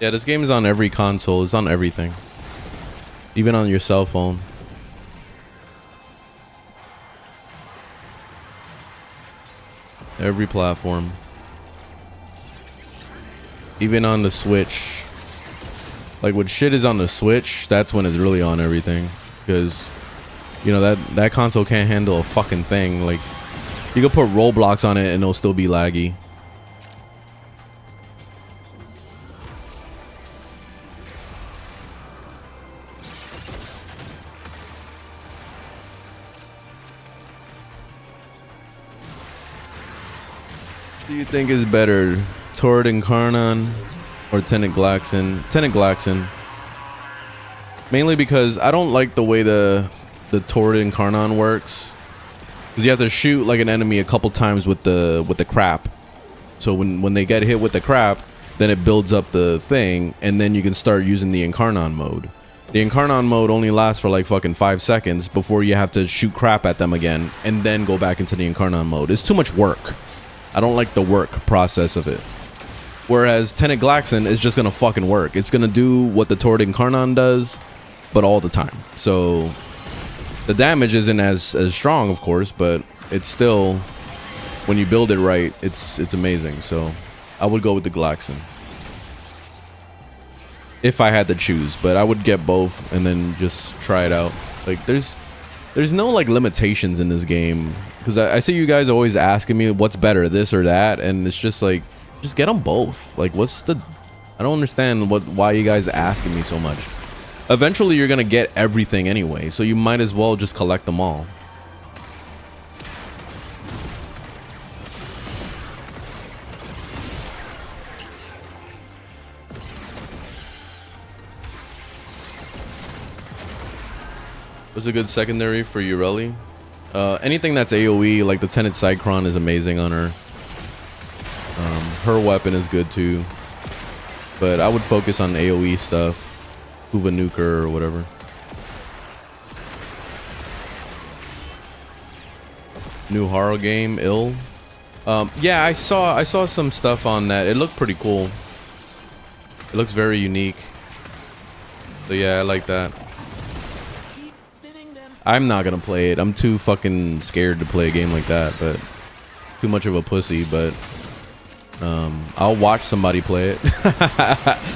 Speaker 1: Yeah, this game is on every console. It's on everything. Even on your cell phone. Every platform. Even on the Switch. Like when shit is on the Switch, that's when it's really on everything. Because, you know, that console can't handle a fucking thing. Like, you can put Roblox on it and it'll still be laggy. Do you think is better, Torrid Incarnon or Tenant Glaxon? Tenant Glaxon. Mainly because I don't like the way the Torrid Incarnon works. Because you have to shoot like an enemy a couple times with the crap. So when they get hit with the crap, then it builds up the thing, and then you can start using the Incarnon mode. The Incarnon mode only lasts for like fucking 5 seconds before you have to shoot crap at them again and then go back into the Incarnon mode. It's too much work. I don't like the work process of it. Whereas Tenant Glaxon is just gonna fucking work. It's gonna do what the Torrid Incarnon does, but all the time. So the damage isn't as strong, of course, but it's still, when you build it right, it's amazing. So I would go with the Glaxon if I had to choose, but I would get both and then just try it out. Like there's no like limitations in this game, because I see you guys always asking me what's better, this or that, and it's just like, just get them both. Like what's the, I don't understand why you guys asking me so much. Eventually you're gonna get everything anyway, so you might as well just collect them all. What's a good secondary for Ureli? Anything that's AoE, like the Tenant Cycron is amazing on her. Her weapon is good too, but I would focus on AoE stuff. Uva Nuker or whatever. New horror game, Ill. Yeah, I saw some stuff on that. It looked pretty cool. It looks very unique. So yeah, I like that. I'm not gonna play it. I'm too fucking scared to play a game like that, but too much of a pussy, but I'll watch somebody play it.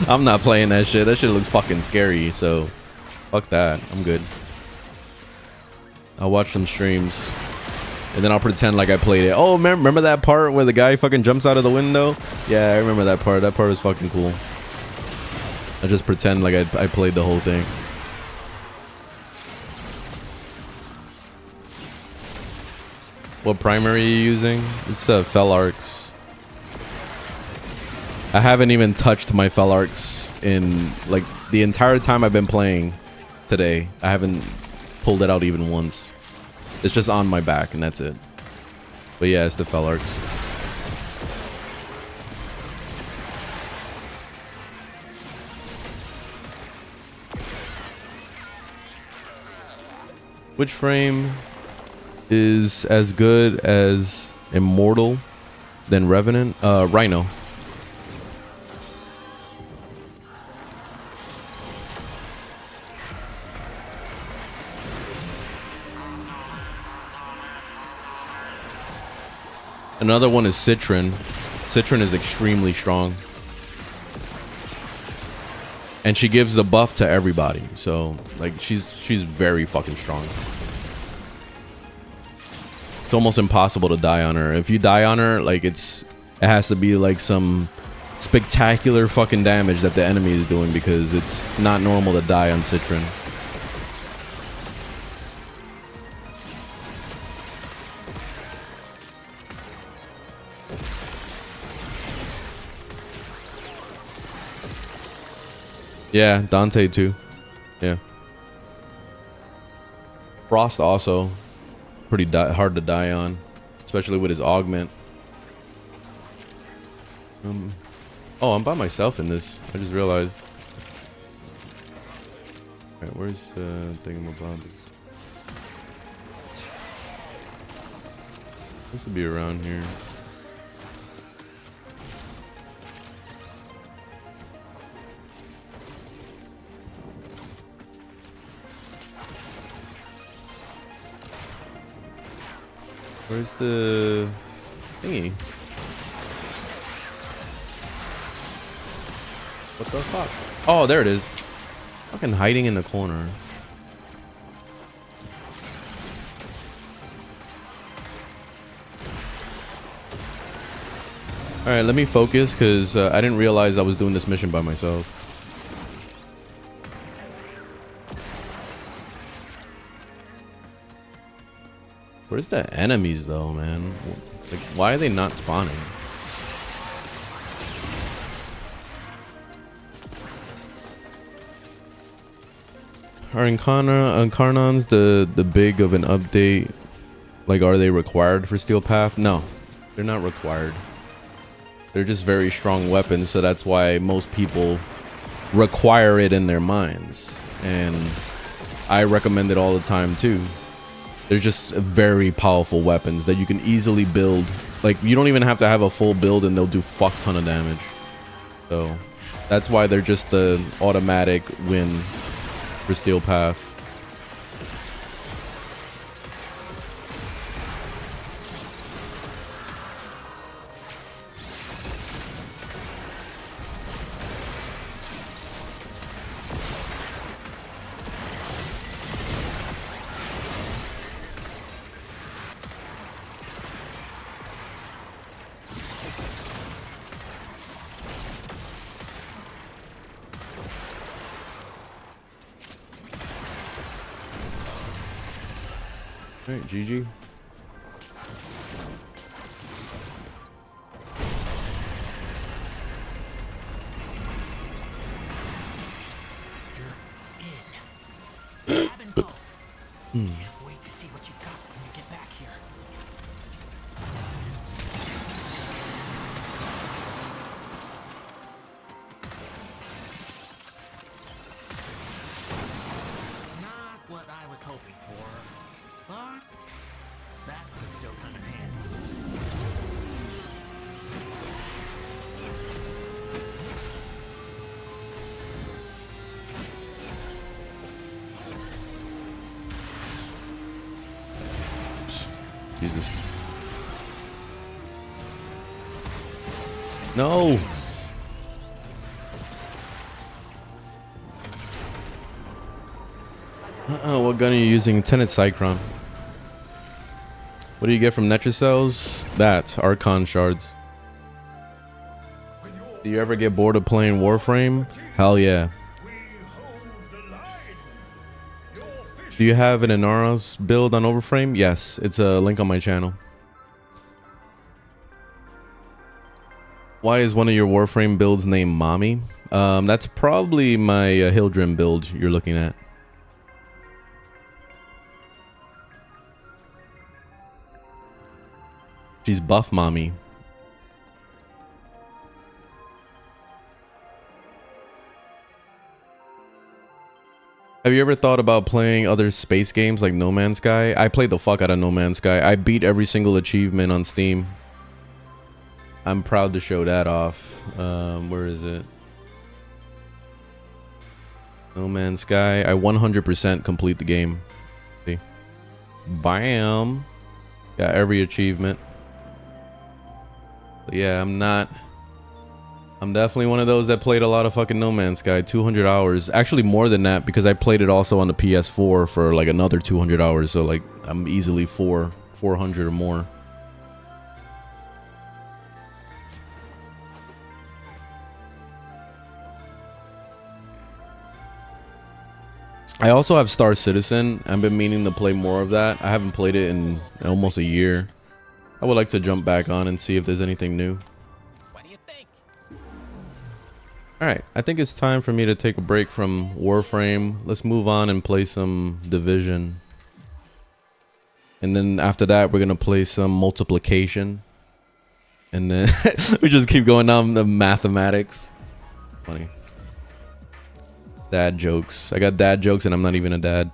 Speaker 1: I'm not playing that shit. That shit looks fucking scary, so fuck that. I'm good. I'll watch some streams and then I'll pretend like I played it. Oh, remember that part where the guy fucking jumps out of the window? Yeah, I remember that part. That part was fucking cool. I just pretend like I played the whole thing. What primary are you using? It's Fel Arcs. I haven't even touched my Fel Arcs in like the entire time I've been playing today. I haven't pulled it out even once. It's just on my back and that's it. But yeah, it's the Fel Arcs. Which frame is as good as Immortal than Revenant? Rhino. Another one is Citron. Citron is extremely strong. And she gives the buff to everybody. So, like, she's very fucking strong. It's almost impossible to die on her. If you die on her, like, it has to be like some spectacular fucking damage that the enemy is doing, because it's not normal to die on Citron. Yeah, Dante too. Yeah. Frost also pretty hard to die on, especially with his augment. Oh, I'm by myself in this. I just realized. Alright, where's the thingamabob? This would be around here. Where's the thingy? What the fuck? Oh, there it is. Fucking hiding in the corner. Alright, let me focus, because I didn't realize I was doing this mission by myself. Where's the enemies though, man? Like, why are they not spawning? Incarnons the big of an update? Like, are they required for Steel Path? No, they're not required. They're just very strong weapons, so that's why most people require it in their minds, and I recommend it all the time too. They're just very powerful weapons that you can easily build. Like, you don't even have to have a full build and they'll do fuck ton of damage. So that's why they're just the automatic win for Steel Path. All right, GG.
Speaker 2: Can't wait to see what you got when you get back here. Not what I was hoping for, but that could still come in handy.
Speaker 1: Jesus. No. What gun are you using? Tenet Cycron. What do you get from Netracells? That's Archon shards. Do you ever get bored of playing Warframe? Hell yeah. Do you have an Inaros build on Overframe? Yes, it's a link on my channel. Why is one of your Warframe builds named Mommy? That's probably my Hildrim build you're looking at. She's buff mommy. Have you ever thought about playing other space games like No Man's Sky? I played the fuck out of No Man's Sky. I beat every single achievement on Steam. I'm proud to show that off. Where is it? No Man's Sky. I 100% complete the game. See? Bam. Got every achievement. But yeah, I'm definitely one of those that played a lot of fucking No Man's Sky. 200 hours. Actually more than that, because I played it also on the PS4 for like another 200 hours. So like I'm easily 400 or more. I also have Star Citizen. I've been meaning to play more of that. I haven't played it in almost a year. I would like to jump back on and see if there's anything new.
Speaker 5: What do you think?
Speaker 1: Alright, I think it's time for me to take a break from Warframe. Let's move on and play some Division. And then after that, we're going to play some Multiplication. And then we just keep going down the mathematics. Funny. Dad jokes. I got dad jokes and I'm not even a dad.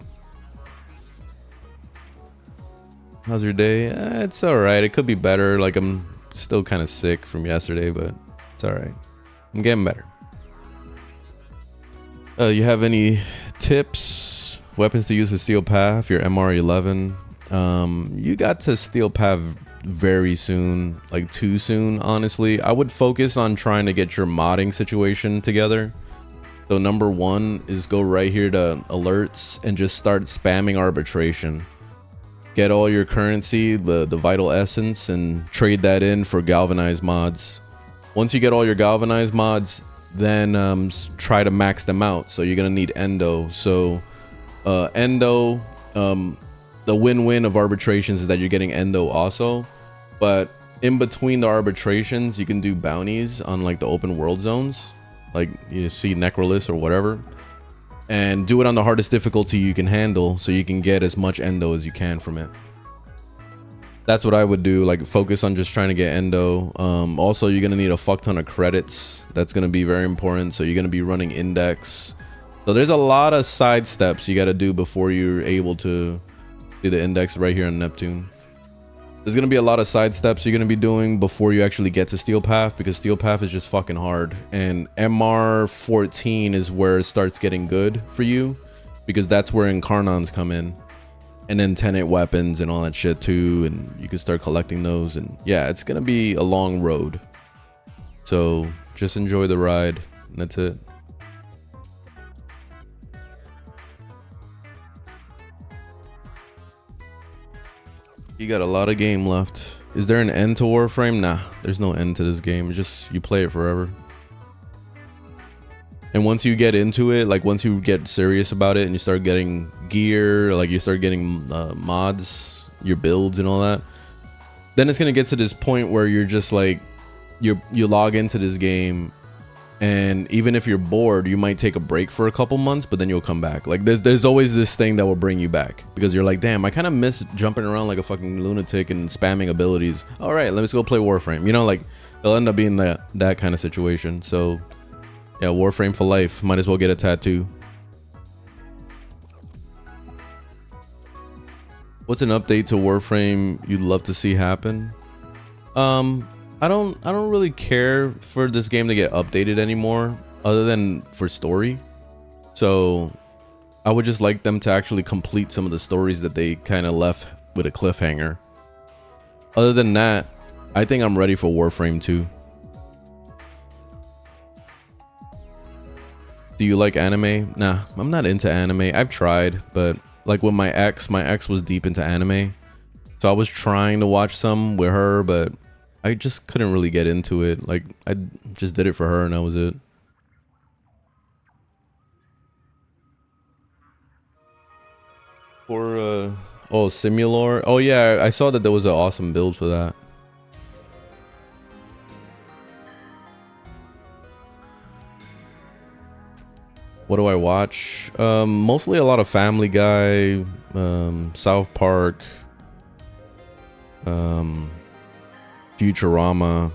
Speaker 1: How's your day? It's alright. It could be better. Like, I'm still kind of sick from yesterday, but it's alright. I'm getting better. You have any tips? Weapons to use with Steel Path, your MR11? You got to Steel Path very soon. Like, too soon, honestly. I would focus on trying to get your modding situation together. So number one is go right here to alerts and just start spamming arbitration. Get all your currency, the vital essence, and trade that in for galvanized mods. Once you get all your galvanized mods, then try to max them out. So you're gonna need endo. So endo, the win-win of arbitrations is that you're getting endo also. But in between the arbitrations, you can do bounties on like the open world zones. Like you see Necrolis or whatever. and do it on the hardest difficulty you can handle so you can get as much endo as you can from it. That's what I would do, like focus on just trying to get endo. Also, you're gonna need a fuck ton of credits. That's gonna be very important. So you're gonna be running index. So there's a lot of side steps you gotta do before you're able to do the index right here on Neptune. There's gonna be a lot of side steps you're gonna be doing before you actually get to Steel Path, because Steel Path is just fucking hard. And MR14 is where it starts getting good for you, because that's where Incarnons come in. And then tenant weapons and all that shit too, and you can start collecting those. And yeah, it's gonna be a long road, so just enjoy the ride, and that's it. You got a lot of game left. Is there an end to Warframe? Nah, there's no end to this game. It's just you play it forever. And once you get into it, like once you get serious about it and you start getting gear, like you start getting mods, your builds and all that, then it's gonna get to this point where you're just like, you log into this game, and even if you're bored, you might take a break for a couple months, but then you'll come back. Like there's always this thing that will bring you back, because you're like, damn, I kind of miss jumping around like a fucking lunatic and spamming abilities. All right, let's go play Warframe. You know, like it'll end up being that kind of situation. So yeah, Warframe for life. Might as well get a tattoo. What's an update to Warframe you'd love to see happen? I don't really care for this game to get updated anymore, other than for story. So I would just like them to actually complete some of the stories that they kind of left with a cliffhanger. Other than that, I think I'm ready for Warframe 2. Do you like anime? Nah, I'm not into anime. I've tried, but like with my ex was deep into anime. So I was trying to watch some with her, but I just couldn't really get into it. Like I just did it for her and that was it. For oh, Simulor. Oh yeah, I saw that there was an awesome build for that. What do I watch? Mostly a lot of Family Guy, South Park, Futurama.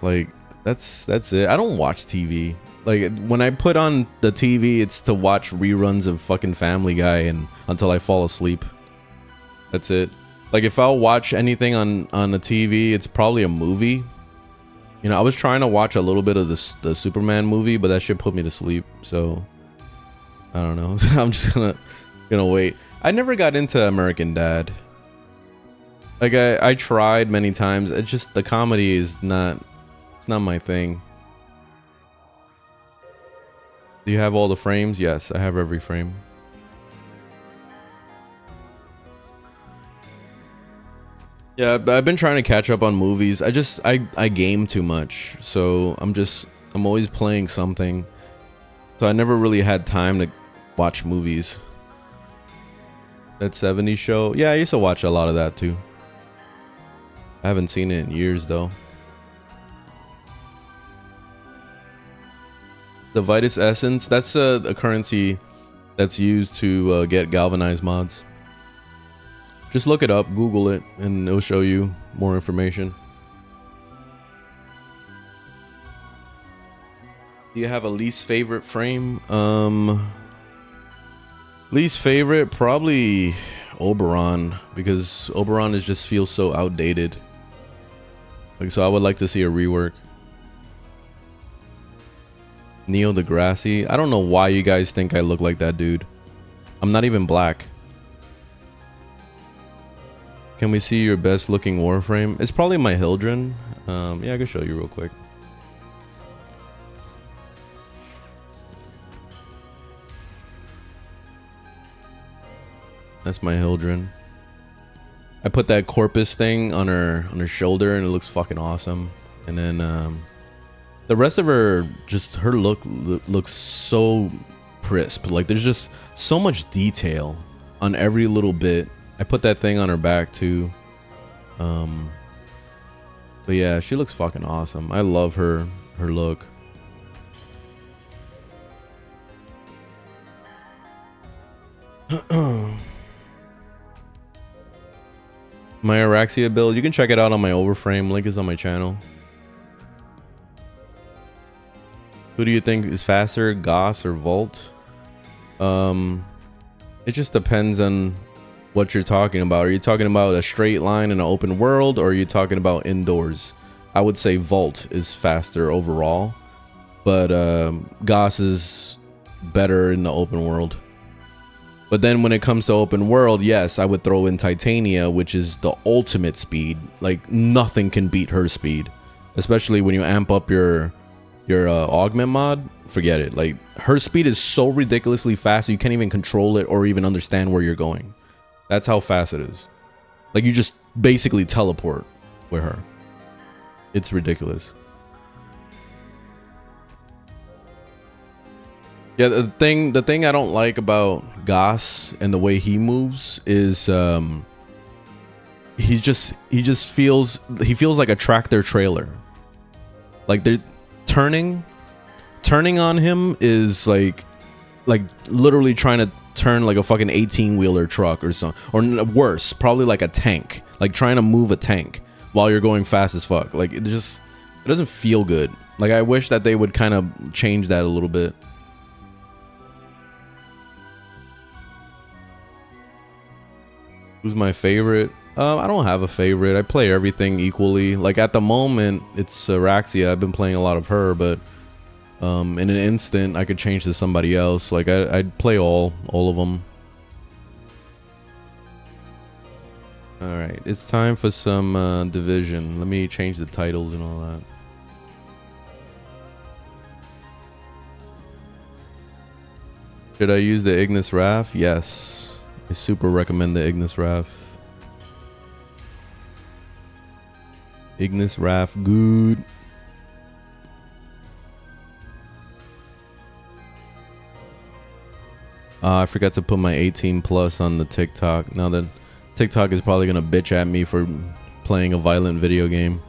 Speaker 1: Like that's it. I don't watch TV. Like when I put on the TV, it's to watch reruns of fucking Family Guy and until I fall asleep. That's it. Like if I'll watch anything on the TV, it's probably a movie. You know, I was trying to watch a little bit of the Superman movie, but that shit put me to sleep. So I don't know. I'm just gonna wait. I never got into American Dad. Like I tried many times. It's just the comedy is not. It's not my thing. Do you have all the frames? Yes, I have every frame. Yeah, I've been trying to catch up on movies. I game too much, so I'm always playing something. So I never really had time to watch movies. That 70s show? Yeah, I used to watch a lot of that too. I haven't seen it in years though. The Vitus Essence, that's a currency that's used to get galvanized mods. Just look it up, Google it, and it'll show you more information. Do you have a least favorite frame? Least favorite, probably Oberon, because Oberon just feels so outdated. Like, so I would like to see a rework. Neil deGrasse. I don't know why you guys think I look like that dude. I'm not even black. Can we see your best looking Warframe? It's probably my Hildren. Yeah, I can show you real quick. That's my Hildren. I put that Corpus thing on her shoulder and it looks fucking awesome. And then the rest of her, just her look looks so crisp. Like there's just so much detail on every little bit. I put that thing on her back too. But yeah, she looks fucking awesome. I love her look. My Araxia build, you can check it out on my Overframe. Link is on my channel. Who do you think is faster, Gauss or Volt? It just depends on what you're talking about. Are you talking about a straight line in an open world, or are you talking about indoors? I would say Volt is faster overall, but Gauss is better in the open world. But then when it comes to open world, yes, I would throw in Titania, which is the ultimate speed. Like nothing can beat her speed, especially when you amp up your augment mod. Forget it. Like her speed is so ridiculously fast you can't even control it or even understand where you're going. That's how fast it is. Like you just basically teleport with her. It's ridiculous. Yeah, the thing I don't like about Goss and the way he moves is he just feels like a tractor trailer. Like they're turning on him is like literally trying to turn like a fucking 18-wheeler truck or something, or worse, probably like a tank, like trying to move a tank while you're going fast as fuck. Like it doesn't feel good. Like I wish that they would kind of change that a little bit. Who's my favorite? I don't have a favorite. I play everything equally. Like at the moment, it's Araxia. I've been playing a lot of her, but in an instant, I could change to somebody else. Like I'd play all of them. All right, it's time for some Division. Let me change the titles and all that. Should I use the Ignis Raf? Yes. I super recommend the Ignis Raf. Ignis Raf, good. I forgot to put my 18 plus on the TikTok. Now that TikTok is probably gonna bitch at me for playing a violent video game.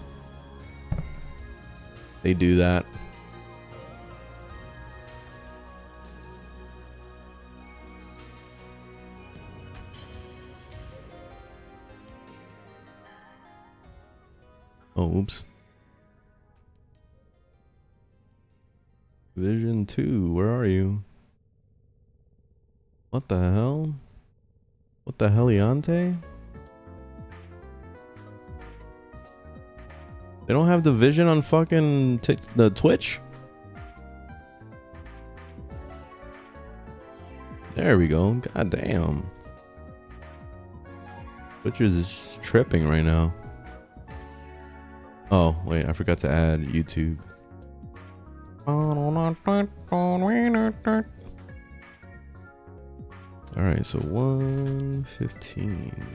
Speaker 1: They do that. Oh, oops. Division 2, where are you? What the hell? What the heliante? They don't have Division on fucking the Twitch? There we go. God damn. Twitch is tripping right now. Oh, wait, I forgot to add YouTube. Alright, so 115.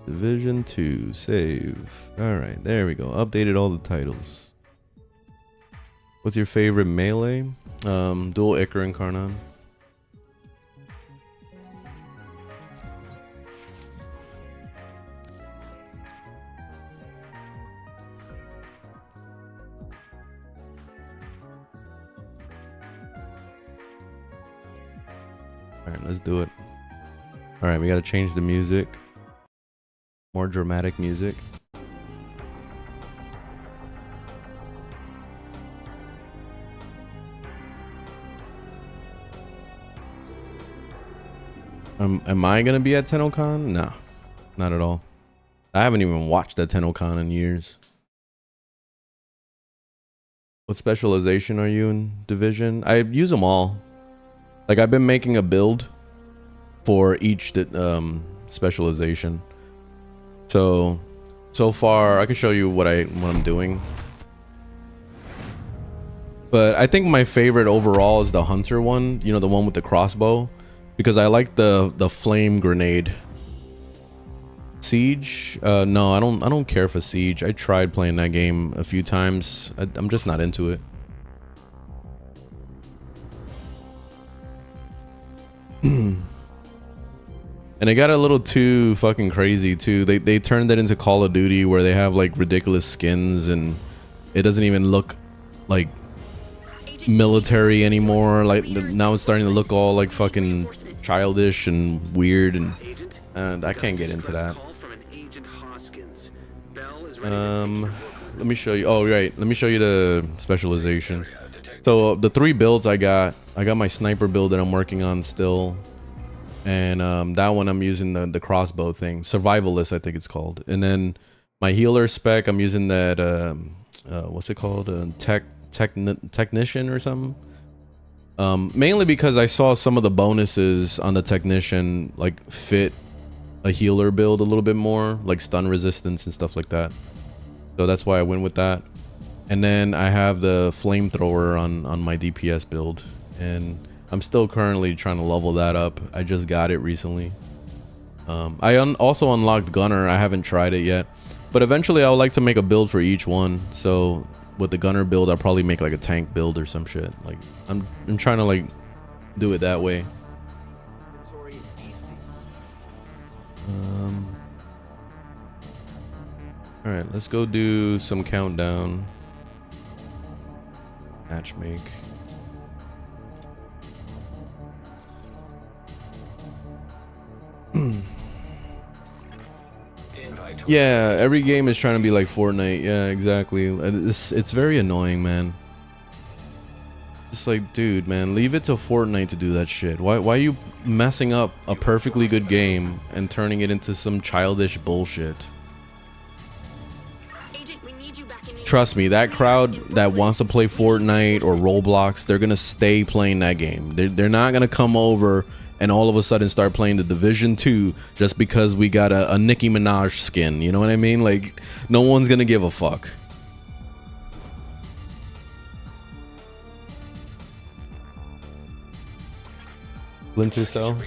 Speaker 1: Division 2, save. Alright, there we go. Updated all the titles. What's your favorite melee? Dual Icar and Karnan. Alright, let's do it. Alright, we gotta change the music. More dramatic music. Am I gonna be at TennoCon? No, not at all. I haven't even watched at TennoCon in years. What specialization are you in Division? I use them all. Like I've been making a build for each specialization. So far I can show you what I'm doing. But I think my favorite overall is the Hunter one, you know, the one with the crossbow, because I like the flame grenade. Siege? No, I don't care for Siege. I tried playing that game a few times. I'm just not into it. And it got a little too fucking crazy too. They turned it into Call of Duty where they have like ridiculous skins, and It doesn't even look like military anymore. Like now it's starting to look all like fucking childish and weird, and I can't get into that. Let me show you. Oh right, let me show you the specializations. So the 3 builds I got my sniper build that I'm working on still, and that one I'm using the crossbow thing, survivalist I think it's called. And then my healer spec, I'm using that what's it called, technician or something. Mainly because I saw some of the bonuses on the technician like fit a healer build a little bit more, like stun resistance and stuff like that. So that's why I went with that. And then I have the flamethrower on my DPS build, and I'm still currently trying to level that up. I just got it recently. I also unlocked gunner. I haven't tried it yet, but eventually I would like to make a build for each one. So with the gunner build, I'll probably make like a tank build or some shit. Like I'm trying to like do it that way. All right, let's go do some countdown. Match make. Yeah, every game is trying to be like Fortnite. Yeah, exactly. It's very annoying, man. It's like, dude, man, leave it to Fortnite to do that shit. Why are you messing up a perfectly good game and turning it into some childish bullshit? Trust me, that crowd that wants to play Fortnite or Roblox, they're gonna stay playing that game. They're not gonna come over and all of a sudden start playing the Division 2 just because we got a Nicki Minaj skin. You know what I mean? Like, no one's gonna give a fuck. Splinter Cell?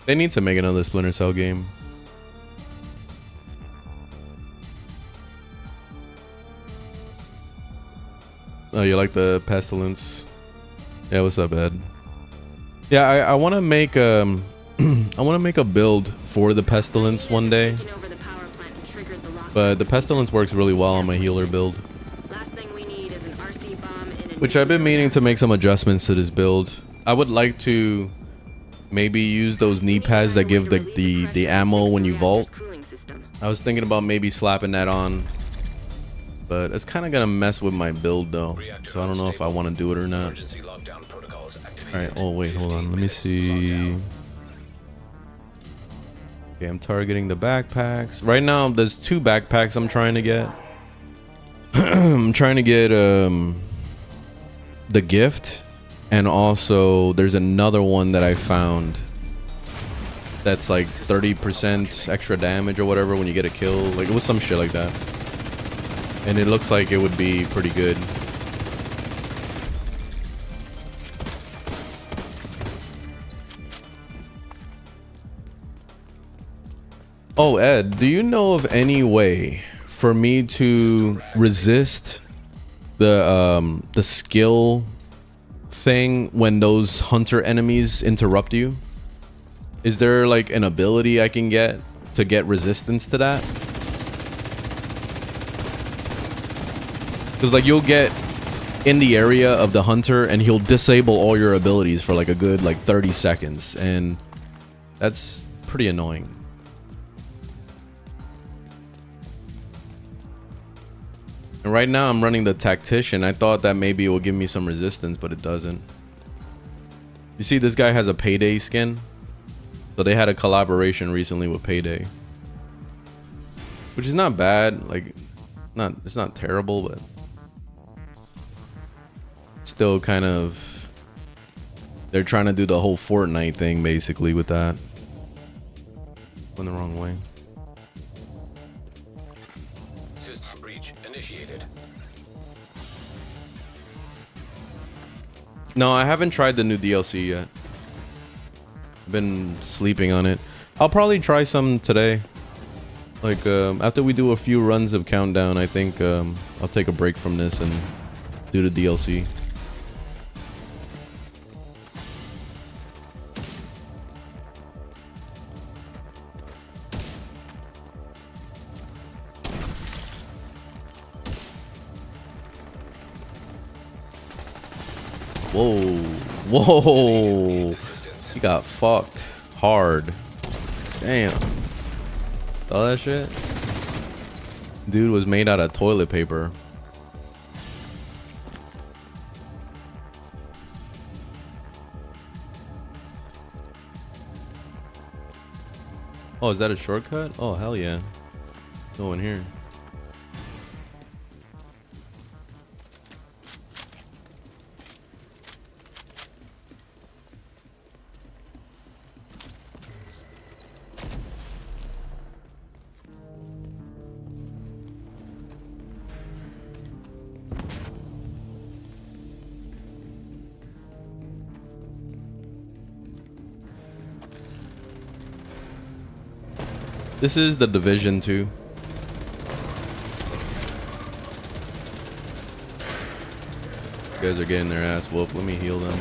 Speaker 1: They need to make another Splinter Cell game. Oh, you like the Pestilence? Yeah, what's up, Ed? Yeah, I want to make I want to make a build for the Pestilence one day. But the Pestilence works really well on my healer build. Which I've been meaning to make some adjustments to this build. I would like to maybe use those knee pads that give the ammo when you vault. I was thinking about maybe slapping that on. But it's kind of gonna mess with my build though, so I don't know if I want to do it or not. Alright, oh wait, hold on, let me see. Okay, I'm targeting the backpacks. Right now, there's 2 backpacks I'm trying to get. I'm trying to get the gift, and also there's another one that I found that's like 30% extra damage or whatever when you get a kill. Like, it was some shit like that. And it looks like it would be pretty good. Oh, Ed, do you know of any way for me to resist the skill thing when those hunter enemies interrupt you? Is there like an ability I can get to get resistance to that? Because like you'll get in the area of the hunter and he'll disable all your abilities for like a good like 30 seconds, and that's pretty annoying. And right now I'm running the tactician. I thought that maybe it will give me some resistance, but it doesn't. You see, this guy has a Payday skin, so they had a collaboration recently with Payday, which is not bad. Like, it's not terrible, but still kind of, they're trying to do the whole Fortnite thing basically with that. Went the wrong way.
Speaker 6: System breach initiated.
Speaker 1: No, I haven't tried the new DLC yet. I've been sleeping on it. I'll probably try some today. Like after we do a few runs of Countdown, I think I'll take a break from this and do the DLC. Whoa. Whoa. He got fucked hard. Damn. All that shit? Dude was made out of toilet paper. Oh, is that a shortcut? Oh, hell yeah. Go in here. This is the Division 2. You guys are getting their ass whooped. Let me heal them.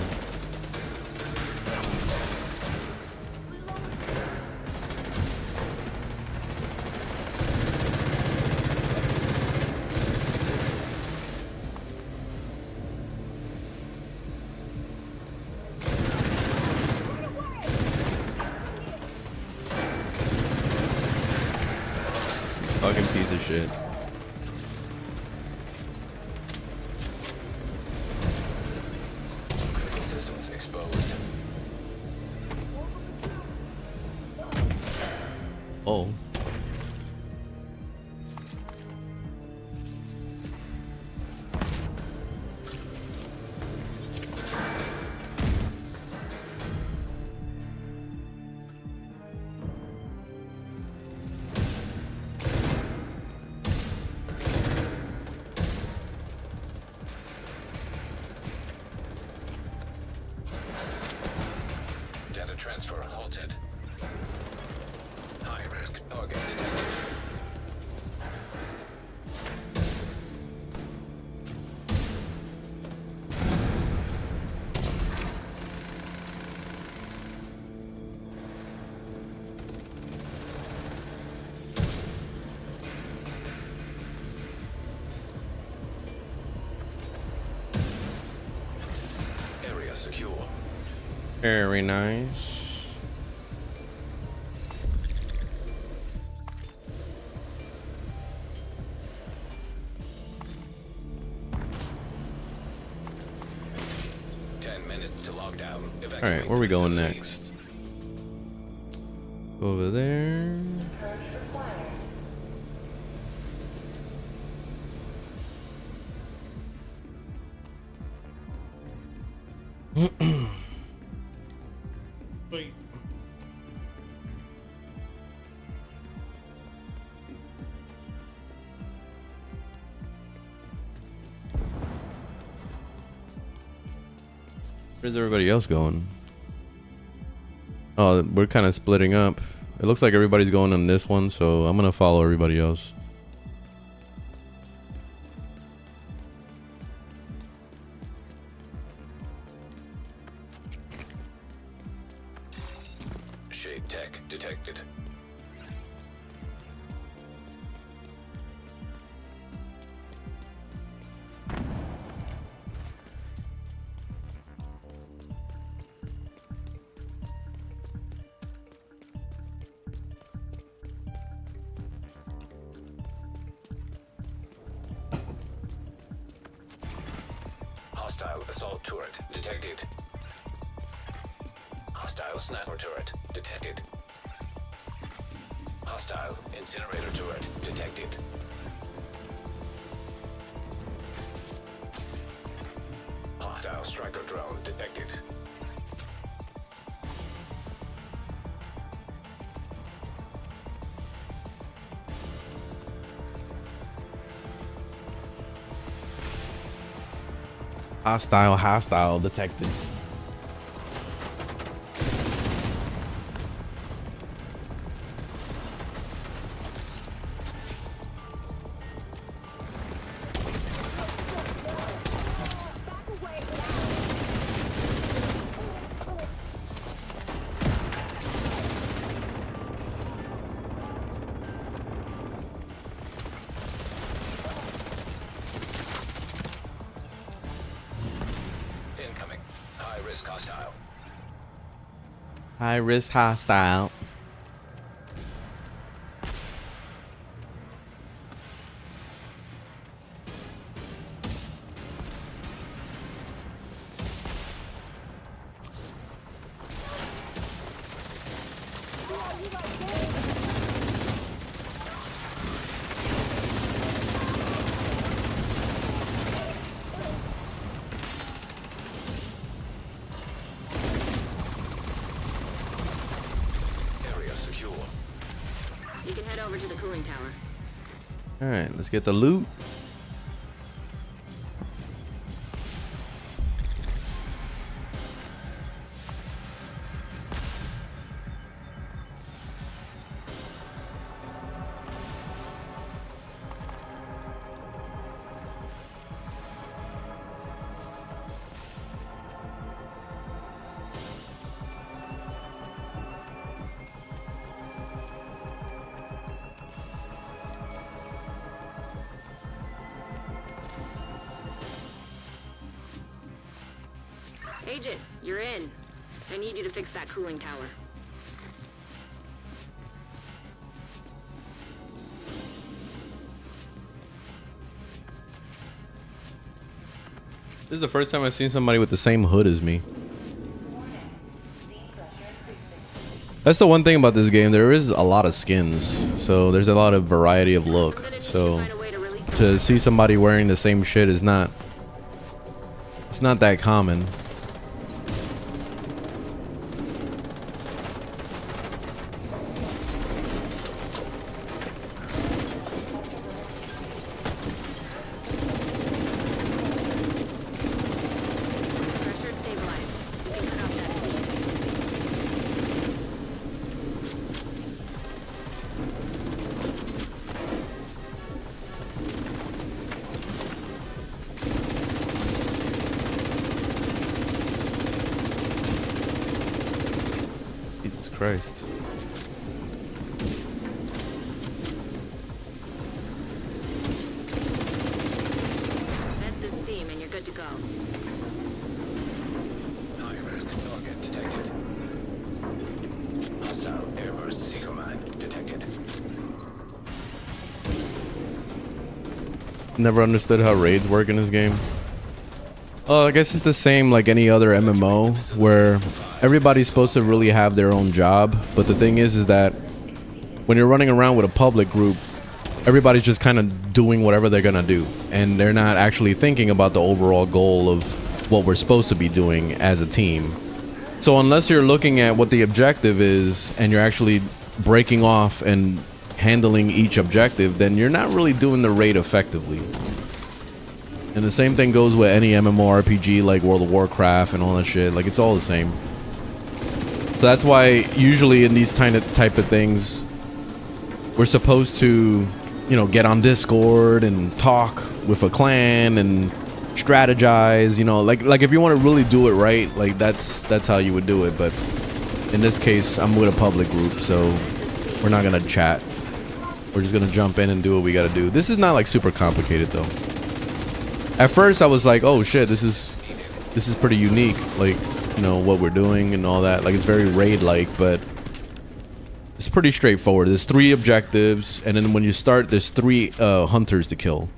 Speaker 1: Fucking piece of shit.
Speaker 6: Systems exposed.
Speaker 1: Oh.
Speaker 6: Data transfer halted. High risk target detected. Area secure.
Speaker 1: Very nice.
Speaker 6: To lockdown.
Speaker 1: Alright, where are we going next? Over there. Wait. Where's everybody else going? Oh, we're kind of splitting up. It looks like everybody's going on this one, so I'm gonna follow everybody else.
Speaker 6: Shade tech detected. Hostile assault turret detected. Hostile sniper turret detected. Hostile incinerator turret detected. Hostile striker drone detected.
Speaker 1: Hostile detected.
Speaker 6: Incoming.
Speaker 1: High risk hostile.
Speaker 6: Area secure.
Speaker 7: You can head over to the cooling tower.
Speaker 1: All right, let's get the loot.
Speaker 7: Agent, you're in. I need you to fix that cooling tower.
Speaker 1: This is the first time I've seen somebody with the same hood as me. That's the one thing about this game. There is a lot of skins, so there's a lot of variety of look. So to see somebody wearing the same shit is not. It's not that common.
Speaker 7: Pressure stabilized. You can cut off that speed.
Speaker 1: Jesus Christ.
Speaker 7: Set the steam and you're good to go.
Speaker 6: High risk target detected. Hostile airburst seeker mine detected.
Speaker 1: Never understood how raids work in this game. Oh, I guess it's the same like any other MMO where everybody's supposed to really have their own job. But the thing is that when you're running around with a public group, everybody's just kind of doing whatever they're gonna do, and they're not actually thinking about the overall goal of what we're supposed to be doing as a team. So unless you're looking at what the objective is and you're actually breaking off and handling each objective, then you're not really doing the raid effectively. And the same thing goes with any MMORPG like World of Warcraft and all that shit. Like, it's all the same. So that's why usually in these type of things, we're supposed to, you know, get on Discord and talk with a clan and strategize, you know, like if you want to really do it right, like that's how you would do it. But in this case, I'm with a public group, so we're not gonna chat. We're just gonna jump in and do what we gotta do. This is not like super complicated though. At first I was like, oh shit, this is pretty unique, like, you know, what we're doing and all that. Like, it's very raid like, but it's pretty straightforward. There's 3 objectives, and then when you start, there's 3 hunters to kill,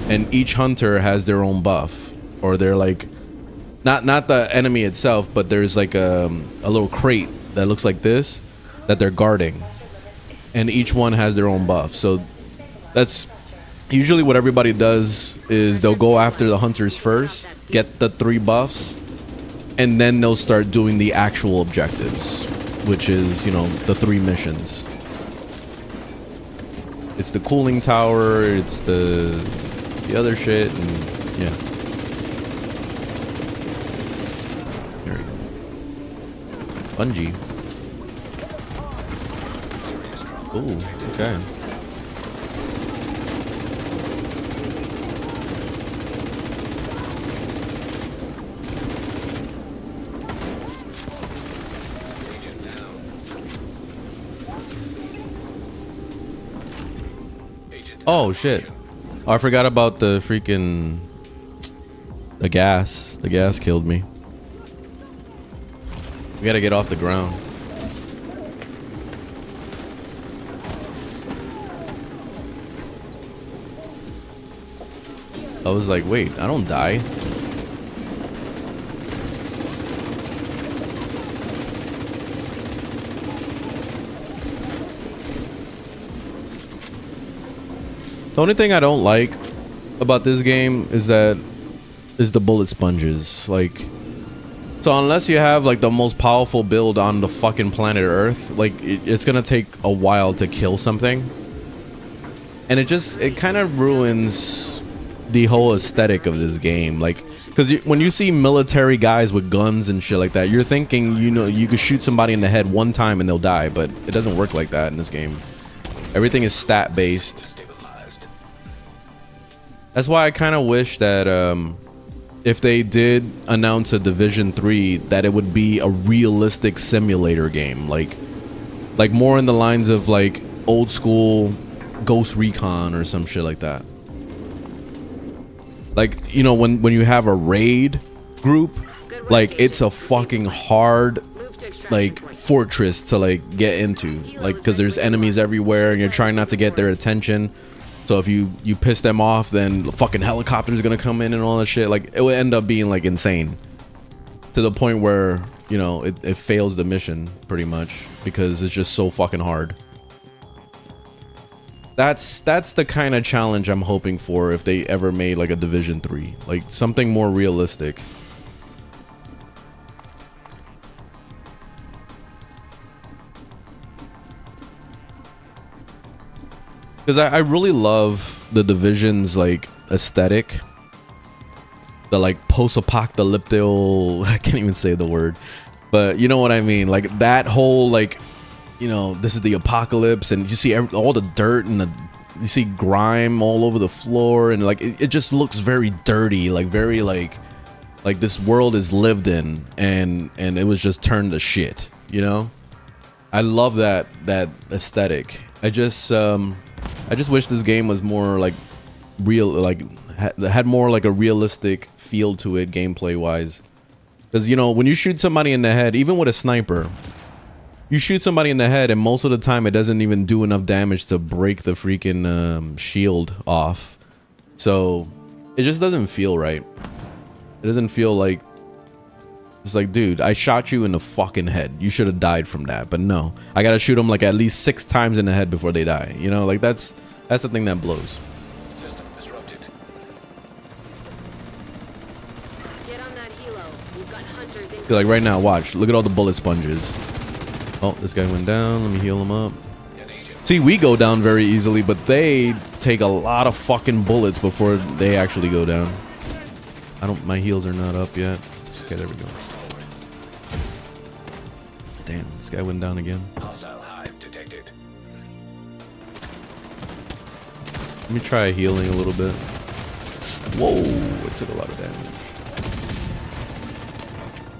Speaker 1: and each hunter has their own buff, or they're like not the enemy itself, but there's like a little crate that looks like this that they're guarding, and each one has their own buff. So that's usually what everybody does, is they'll go after the hunters first, get the 3 buffs, and then they'll start doing the actual objectives, which is, you know, the 3 missions. It's the cooling tower, it's the other shit, and yeah. There we go. Bungee. Ooh, okay. Oh shit. Oh, I forgot about the freaking the gas. The gas killed me. We gotta get off the ground. I was like, wait, I don't die. The only thing I don't like about this game is the bullet sponges. Like, so unless you have like the most powerful build on the fucking planet Earth, like it's gonna take a while to kill something. And it kind of ruins the whole aesthetic of this game. Like, because when you see military guys with guns and shit like that, you're thinking, you know, you could shoot somebody in the head one time and they'll die, but it doesn't work like that in this game. Everything is stat based. That's why I kind of wish that if they did announce a Division 3, that it would be a realistic simulator game, like more in the lines of like old school Ghost Recon or some shit like that. Like, you know, when you have a raid group, like it's a fucking hard like fortress to like get into, like, because there's enemies everywhere and you're trying not to get their attention. So if you piss them off, then the fucking helicopter's gonna come in and all that shit. Like, it would end up being like insane to the point where, you know, it fails the mission pretty much because it's just so fucking hard. That's the kind of challenge I'm hoping for if they ever made like a Division 3, like something more realistic. Because I really love the Division's like aesthetic, the like post-apocalyptic, I can't even say the word, but you know what I mean, like that whole, like, you know, this is the apocalypse and you see all the dirt and you see grime all over the floor, and like it just looks very dirty, like very like this world is lived in and it was just turned to shit, you know. I love that aesthetic. I just wish this game was more like real, like had more like a realistic feel to it gameplay wise. Because, you know, when you shoot somebody in the head, even with a sniper, you shoot somebody in the head and most of the time it doesn't even do enough damage to break the freaking shield off. So it just doesn't feel right. It doesn't feel like, it's like, dude, I shot you in the fucking head. You should have died from that. But no, I gotta shoot them like at least 6 times in the head before they die. You know, like that's the thing that blows.
Speaker 6: System disrupted.
Speaker 7: Get on that helo. You've got hunters in.
Speaker 1: See, like right now, watch. Look at all the bullet sponges. Oh, this guy went down. Let me heal him up. See, we go down very easily, but they take a lot of fucking bullets before they actually go down. My heals are not up yet. Okay, there we go. Damn, this guy went down again.
Speaker 6: Hostile hive detected.
Speaker 1: Let me try healing a little bit. Whoa, it took a lot of damage.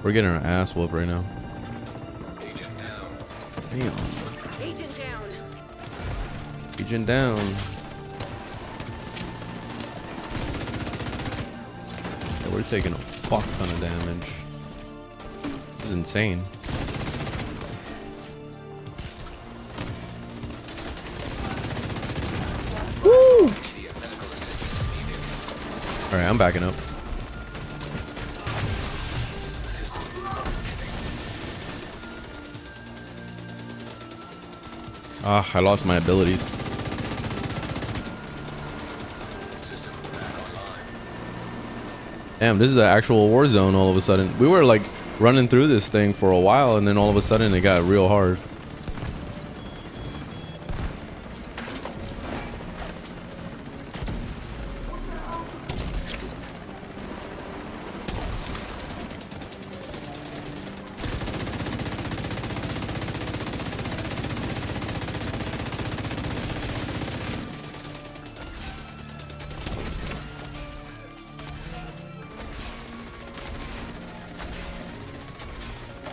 Speaker 1: We're getting our ass whooped right now.
Speaker 6: Agent down.
Speaker 1: Damn.
Speaker 7: Agent down.
Speaker 1: Agent down. Yeah, we're taking a fuck ton of damage. This is insane. Woo! Alright, I'm backing up. Ah, I lost my abilities. Damn, this is an actual war zone all of a sudden. We were like running through this thing for a while and then all of a sudden it got real hard.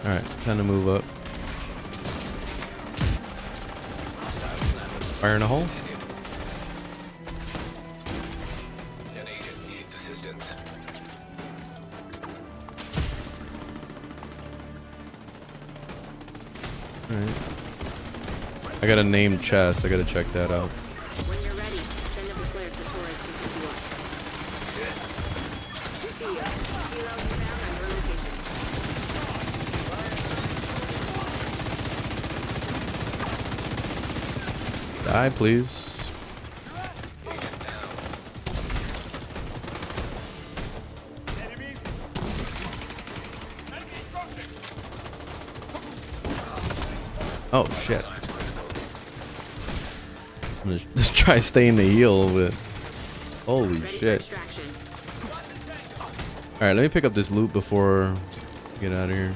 Speaker 1: Alright, time to move up. Fire in a hole?
Speaker 6: An agent needs assistance.
Speaker 1: Alright. I got a named chest, I gotta check that out.
Speaker 7: When you're ready, send up a flare so Torres can pick you up.
Speaker 1: Die, please. Oh shit. I'm just try staying the heal, but holy shit. Alright, let me pick up this loot before I get out of here.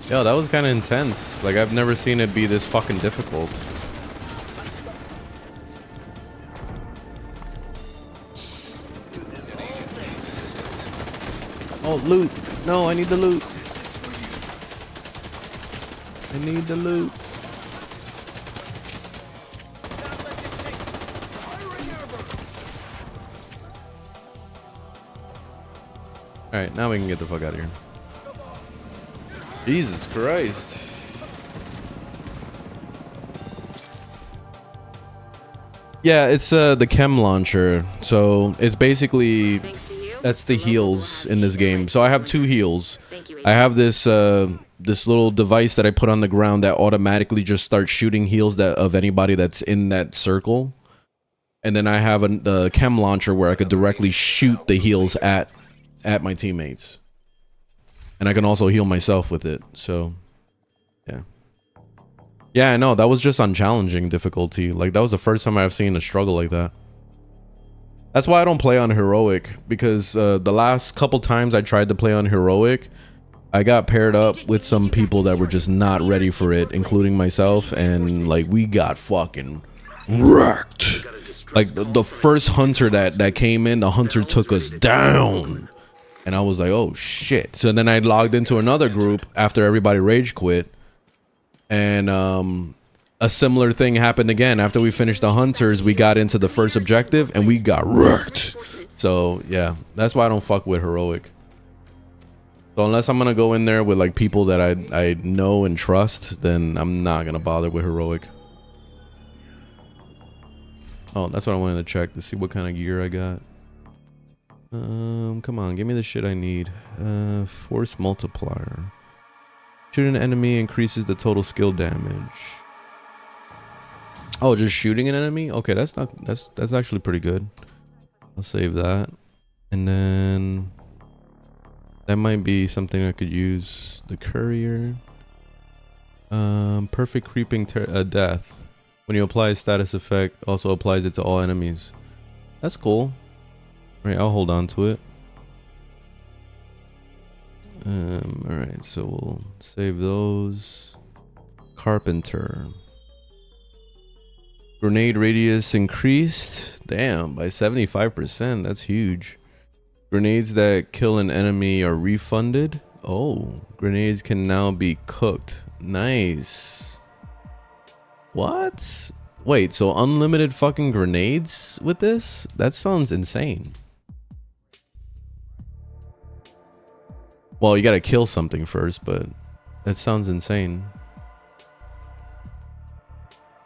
Speaker 1: Yo, that was kind of intense. Like, I've never seen it be this fucking difficult. Oh, loot. No, I need the loot. I need the loot. Alright, now we can get the fuck out of here. Jesus Christ. Yeah, it's the chem launcher. So it's basically, that's the heals in this game. So I have two heals. I have this this little device that I put on the ground that automatically just starts shooting heals that of anybody that's in that circle. And then I have the chem launcher where I could directly shoot the heals at my teammates. And I can also heal myself with it. So yeah. Yeah, I know. That was just on challenging difficulty. Like, that was the first time I've seen a struggle like that. That's why I don't play on heroic, because the last couple times I tried to play on heroic, I got paired up with some people that were just not ready for it, including myself, and like we got fucking wrecked. Like the first hunter that came in, the hunter took us down. And I was like, oh shit. So then I logged into another group after everybody rage quit. And a similar thing happened again. After we finished the hunters, we got into the first objective and we got wrecked. So yeah, that's why I don't fuck with heroic. So unless I'm gonna go in there with like people that I know and trust, then I'm not gonna bother with heroic. Oh, that's what I wanted to check to see what kind of gear I got. Come on, give me the shit I need. Force multiplier. Shooting an enemy increases the total skill damage. Oh, just shooting an enemy? Okay, that's actually pretty good. I'll save that. And then that might be something I could use. The courier. Perfect creeping death. When you apply a status effect, also applies it to all enemies. That's cool. Alright, I'll hold on to it. Alright, so we'll save those. Carpenter. Grenade radius increased. Damn, by 75%. That's huge. Grenades that kill an enemy are refunded. Oh, grenades can now be cooked. Nice. What? Wait, so unlimited fucking grenades with this? That sounds insane. Well, you gotta kill something first, but that sounds insane.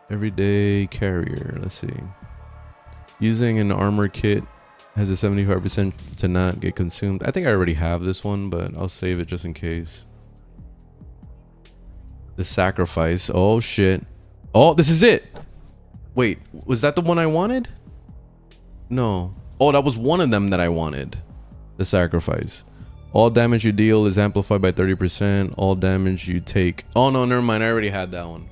Speaker 1: Everyday carrier. Let's see. Using an armor kit has a 75% to not get consumed. I think I already have this one, but I'll save it just in case. The sacrifice. Oh shit. Oh, this is it. Wait, was that the one I wanted? No. Oh, that was one of them that I wanted. The sacrifice. All damage you deal is amplified by 30%. All damage you take. Oh no, never mind. I already had that one.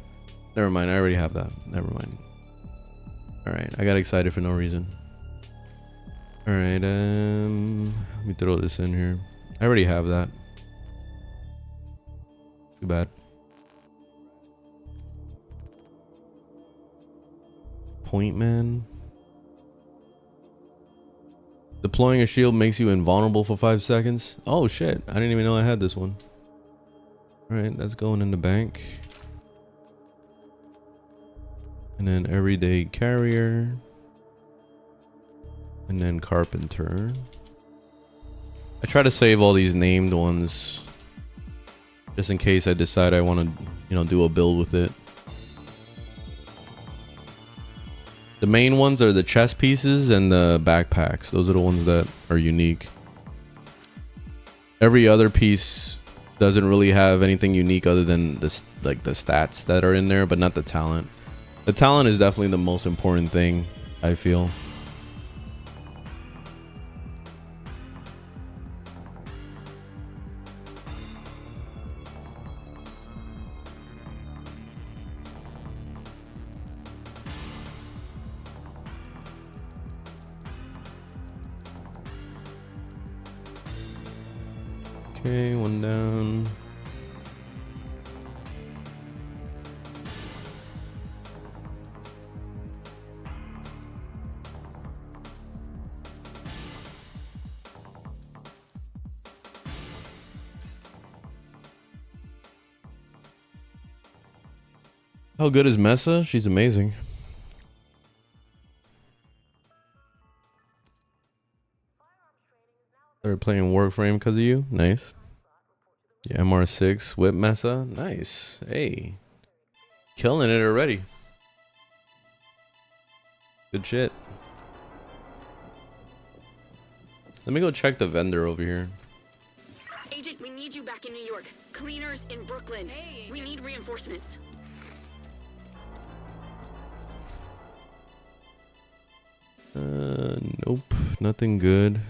Speaker 1: Never mind. I already have that. Never mind. Alright, I got excited for no reason. Alright, let me throw this in here. I already have that. Too bad. Point man. Deploying a shield makes you invulnerable for 5 seconds. Oh shit, I didn't even know I had this one. Alright, that's going in the bank. And then everyday carrier. And then carpenter. I try to save all these named ones just in case I decide I want to, you know, do a build with it. The main ones are the chest pieces and the backpacks. Those are the ones that are unique. Every other piece doesn't really have anything unique other than this, like the stats that are in there, but not the talent. The talent is definitely the most important thing, I feel. Okay, one down. How good is Mesa? She's amazing. Started playing Warframe because of you. Nice. Yeah, MR6 whip Mesa. Nice. Hey. Killing it already. Good shit. Let me go check the vendor over here.
Speaker 7: Agent, we need you back in New York. Cleaners in Brooklyn. Hey, we need reinforcements.
Speaker 1: Nope. Nothing good.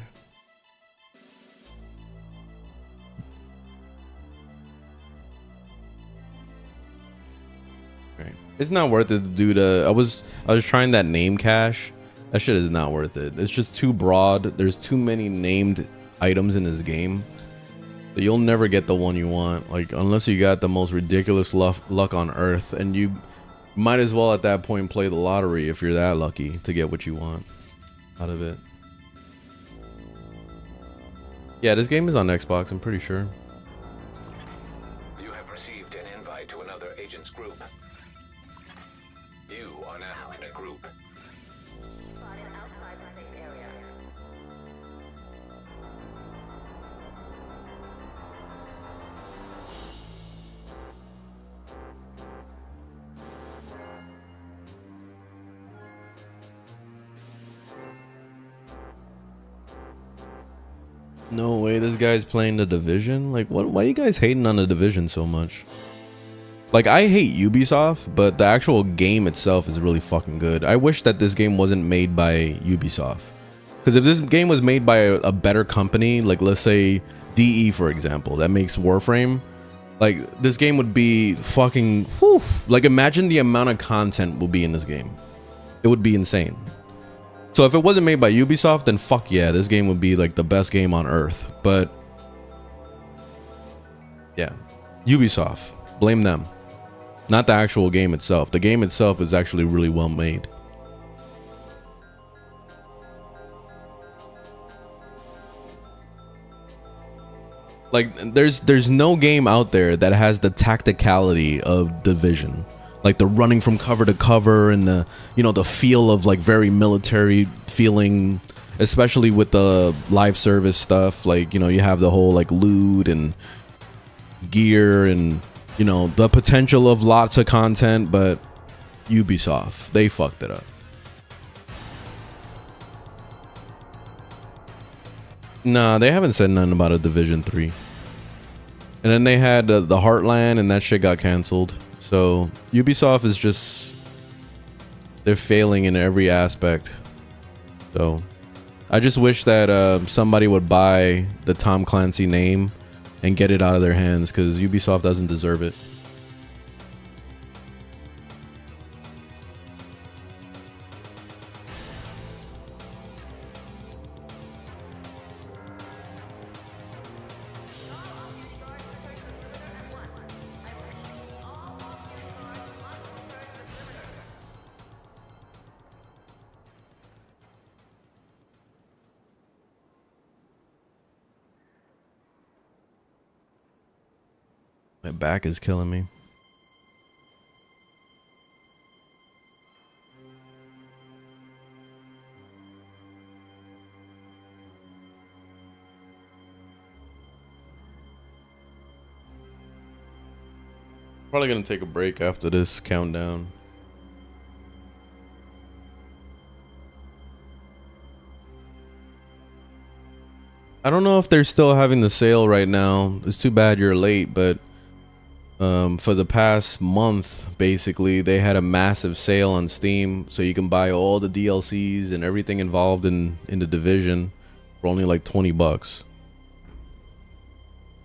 Speaker 1: Right. It's not worth it to do the I was trying that name cache. That shit is not worth it. It's just too broad. There's too many named items in this game. But you'll never get the one you want. Like, unless you got the most ridiculous luck on earth, and you might as well at that point play the lottery if you're that lucky to get what you want out of it. Yeah, this game is on Xbox, I'm pretty sure.
Speaker 6: You have received an invite to another agent's group. You are now in a group.
Speaker 1: No way, this guy's playing the Division? Like, what? Why are you guys hating on the Division so much? Like, I hate Ubisoft, but the actual game itself is really fucking good. I wish that this game wasn't made by Ubisoft. Because if this game was made by a better company, like let's say DE, for example, that makes Warframe, like, this game would be fucking, whew. Like, imagine the amount of content will be in this game. It would be insane. So if it wasn't made by Ubisoft, then fuck yeah, this game would be like the best game on earth. But yeah, Ubisoft, blame them. Not the actual game itself. The game itself is actually really well made. Like, there's no game out there that has the tacticality of Division. Like the running from cover to cover and the, you know, the feel of like very military feeling, especially with the live service stuff. Like, you know, you have the whole like loot and gear and, you know, the potential of lots of content, but Ubisoft, they fucked it up. Nah, they haven't said nothing about a Division 3. And then they had the Heartland and that shit got canceled. So Ubisoft is just, they're failing in every aspect. So I just wish that somebody would buy the Tom Clancy name and get it out of their hands, because Ubisoft doesn't deserve it. My back is killing me. Probably gonna take a break after this countdown. I don't know if they're still having the sale right now. It's too bad you're late, but for the past month, basically, they had a massive sale on Steam, so you can buy all the DLCs and everything involved in the Division for only like $20.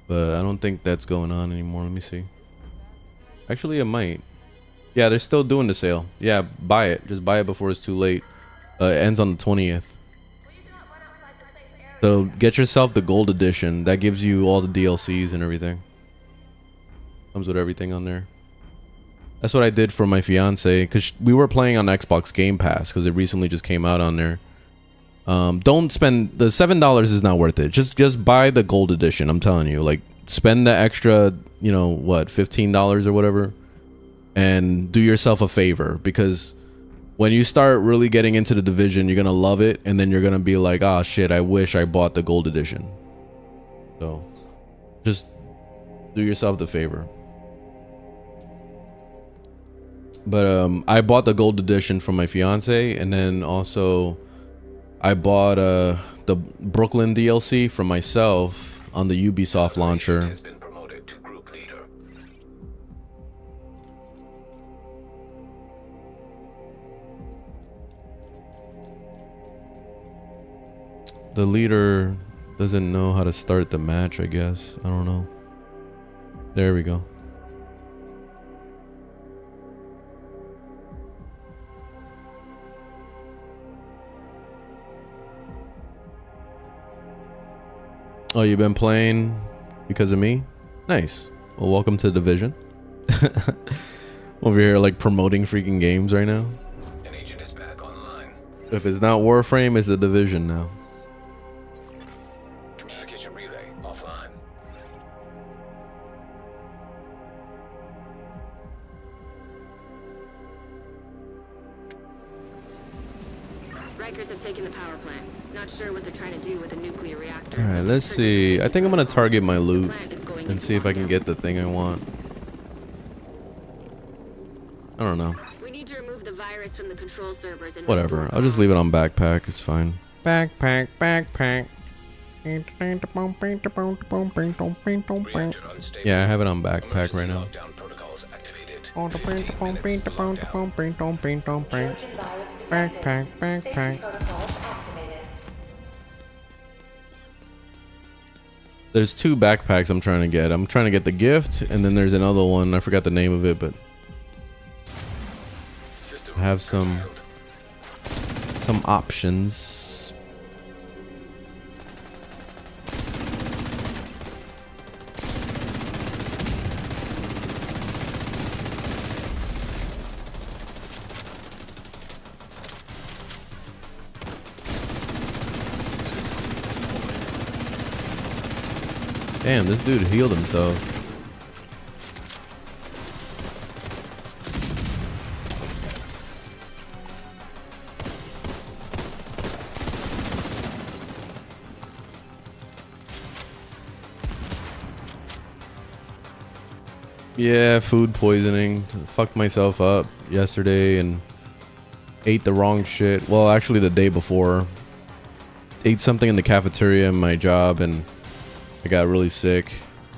Speaker 1: But I don't think that's going on anymore. Let me see. Actually, it might. Yeah, they're still doing the sale. Yeah, buy it. Just buy it before it's too late. It ends on the 20th. So get yourself the gold edition. That gives you all the DLCs and everything. Comes with everything on there. That's what I did for my fiance, because we were playing on Xbox Game Pass because it recently just came out on there. Don't spend the $7 is not worth it. Just buy the gold edition. I'm telling you, like, spend the extra, you know, what, $15 or whatever, and do yourself a favor, because when you start really getting into the Division, you're gonna love it, and then you're gonna be like, oh shit, I wish I bought the gold edition. So just do yourself the favor. But I bought the gold edition from my fiance, and then also I bought the Brooklyn DLC for myself on the Ubisoft launcher.
Speaker 6: Has been promoted to group leader.
Speaker 1: The leader doesn't know how to start the match, I guess. I don't know. There we go. Oh, you've been playing because of me? Nice. Well, welcome to the Division. Over here, like, promoting freaking games right now.
Speaker 6: An agent is back online.
Speaker 1: If it's not Warframe, it's the Division now.
Speaker 6: Communication relay offline.
Speaker 7: Rikers have taken the power plant. Not sure what they're trying to do with a nuclear reactor.
Speaker 1: All right, let's see. I think I'm gonna target my loot and see if I can get the thing I want. I don't know.
Speaker 7: We need to remove the virus from the control servers and
Speaker 1: Whatever. I'll just leave it on backpack. It's fine.
Speaker 8: Backpack, backpack.
Speaker 6: Reactor unstable.
Speaker 1: Yeah, I have it on backpack right
Speaker 6: Emergency
Speaker 1: now.
Speaker 6: lockdown protocols activated.
Speaker 8: Backpack, backpack.
Speaker 1: There's two backpacks I'm trying to get. I'm trying to get the gift, and then there's another one. I forgot the name of it, but I have some options. Damn, this dude healed himself. Yeah, food poisoning. Fucked myself up yesterday and ate the wrong shit. Well, actually the day before. Ate something in the cafeteria in my job and I got really sick,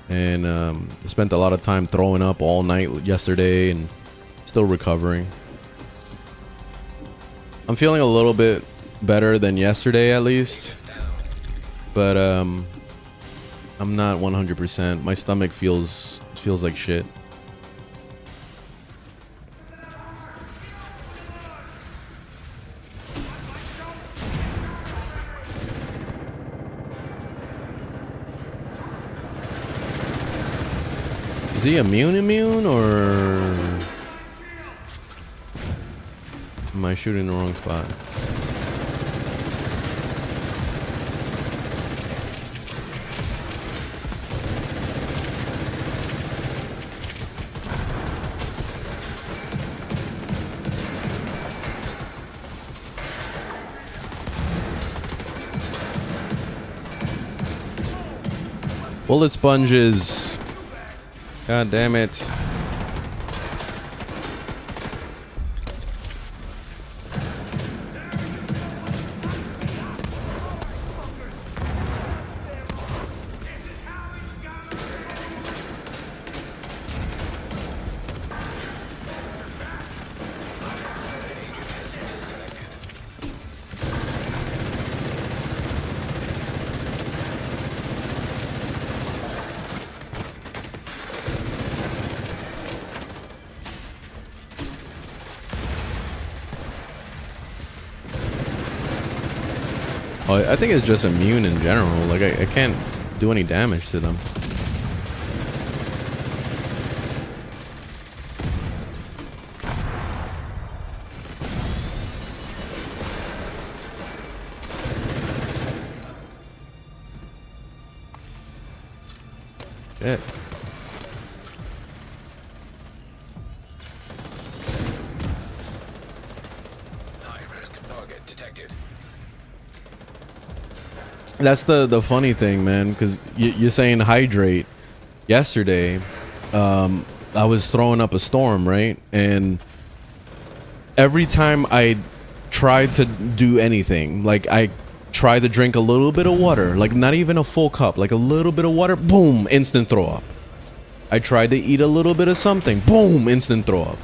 Speaker 1: and spent a lot of time throwing up all night yesterday and still recovering. I'm feeling a little bit better than yesterday at least, but I'm not 100%. My stomach feels like shit. Is he immune or am I shooting the wrong spot? Bullet sponges. God damn it. No, I think it's just immune in general. Like I can't do any damage to them. Shit. That's the funny thing, man, because you're saying hydrate. Yesterday, I was throwing up a storm, right? And every time I tried to do anything, like I tried to drink a little bit of water, like not even a full cup, like a little bit of water, boom, instant throw up. I tried to eat a little bit of something, boom, instant throw up.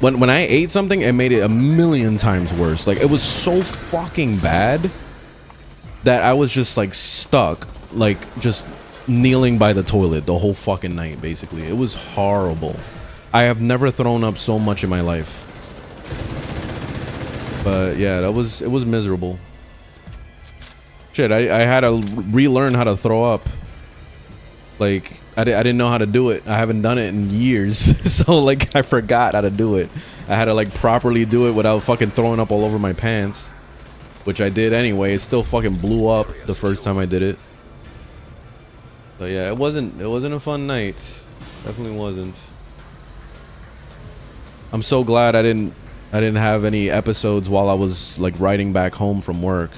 Speaker 1: When I ate something, it made it a million times worse. Like it was so fucking bad that I was just like stuck, like just kneeling by the toilet the whole fucking night, basically. It was horrible. I have never thrown up so much in my life. But yeah, it was miserable. Shit, I had to relearn how to throw up. Like, I didn't know how to do it. I haven't done it in years. So like, I forgot how to do it. I had to like properly do it without fucking throwing up all over my pants. Which I did anyway. It still fucking blew up the first time I did it. So yeah, it wasn't a fun night. Definitely wasn't. I'm so glad I didn't have any episodes while I was like riding back home from work.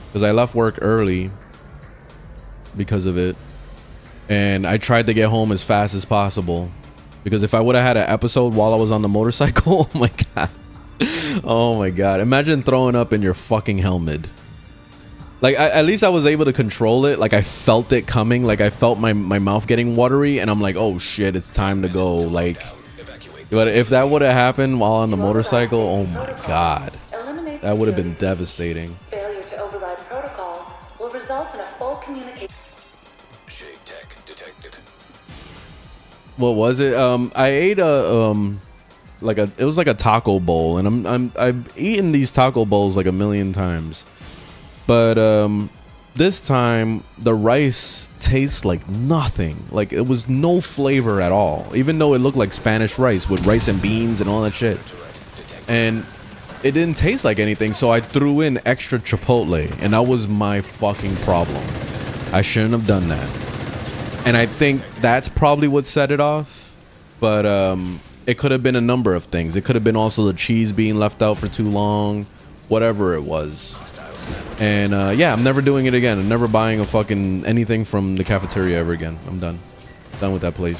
Speaker 1: Because I left work early because of it. And I tried to get home as fast as possible. Because if I would have had an episode while I was on the motorcycle, oh my god. Oh my god, imagine throwing up in your fucking helmet. Like at least I was able to control it. Like I felt it coming. Like I felt my mouth getting watery and I'm like, oh shit, it's time to go. Like, but if that would have happened while on the motorcycle, oh my god, that would have been devastating.
Speaker 9: Failure to override protocols will result in a full communication.
Speaker 6: Shade tech detected.
Speaker 1: What was it? I ate it was like a taco bowl, and I've eaten these taco bowls like a million times, but this time the rice tastes like nothing. Like it was no flavor at all, even though it looked like Spanish rice with rice and beans and all that shit, and it didn't taste like anything. So I threw in extra chipotle, and that was my fucking problem. I shouldn't have done that, and I think that's probably what set it off. But it could have been a number of things. It could have been also the cheese being left out for too long, whatever it was. And yeah, I'm never doing it again. I'm never buying a fucking anything from the cafeteria ever again. I'm done. Done with that place.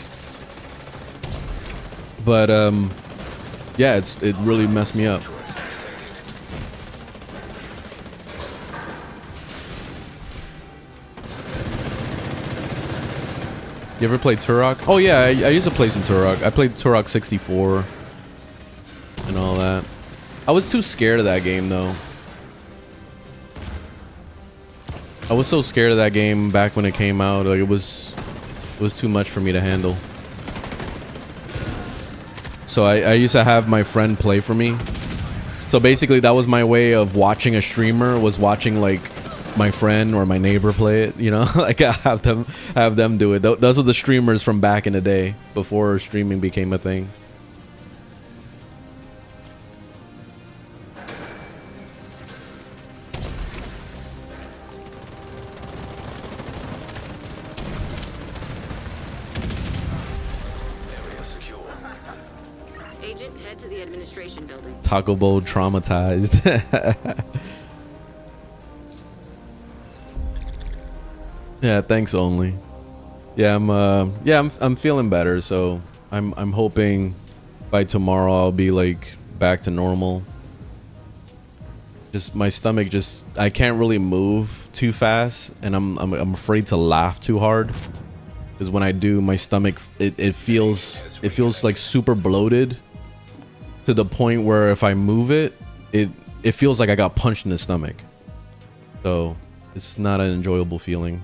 Speaker 1: But yeah, it really messed me up. You ever played Turok? Oh yeah, I used to play some Turok. I played Turok 64 and all that. I was too scared of that game though. I was so scared of that game back when it came out. Like it was too much for me to handle. So I used to have my friend play for me. So basically that was my way of watching a streamer, was watching like my friend or my neighbor play it, you know. Like I have them do it. Those are the streamers from back in the day before streaming became a thing.
Speaker 7: Agent, head to the administration building.
Speaker 1: Taco Bowl traumatized. Yeah, thanks only. Yeah, I'm feeling better, so I'm hoping by tomorrow I'll be like back to normal. Just my stomach, just I can't really move too fast, and I'm afraid to laugh too hard, because when I do, my stomach it feels like super bloated to the point where if I move it feels like I got punched in the stomach. So it's not an enjoyable feeling.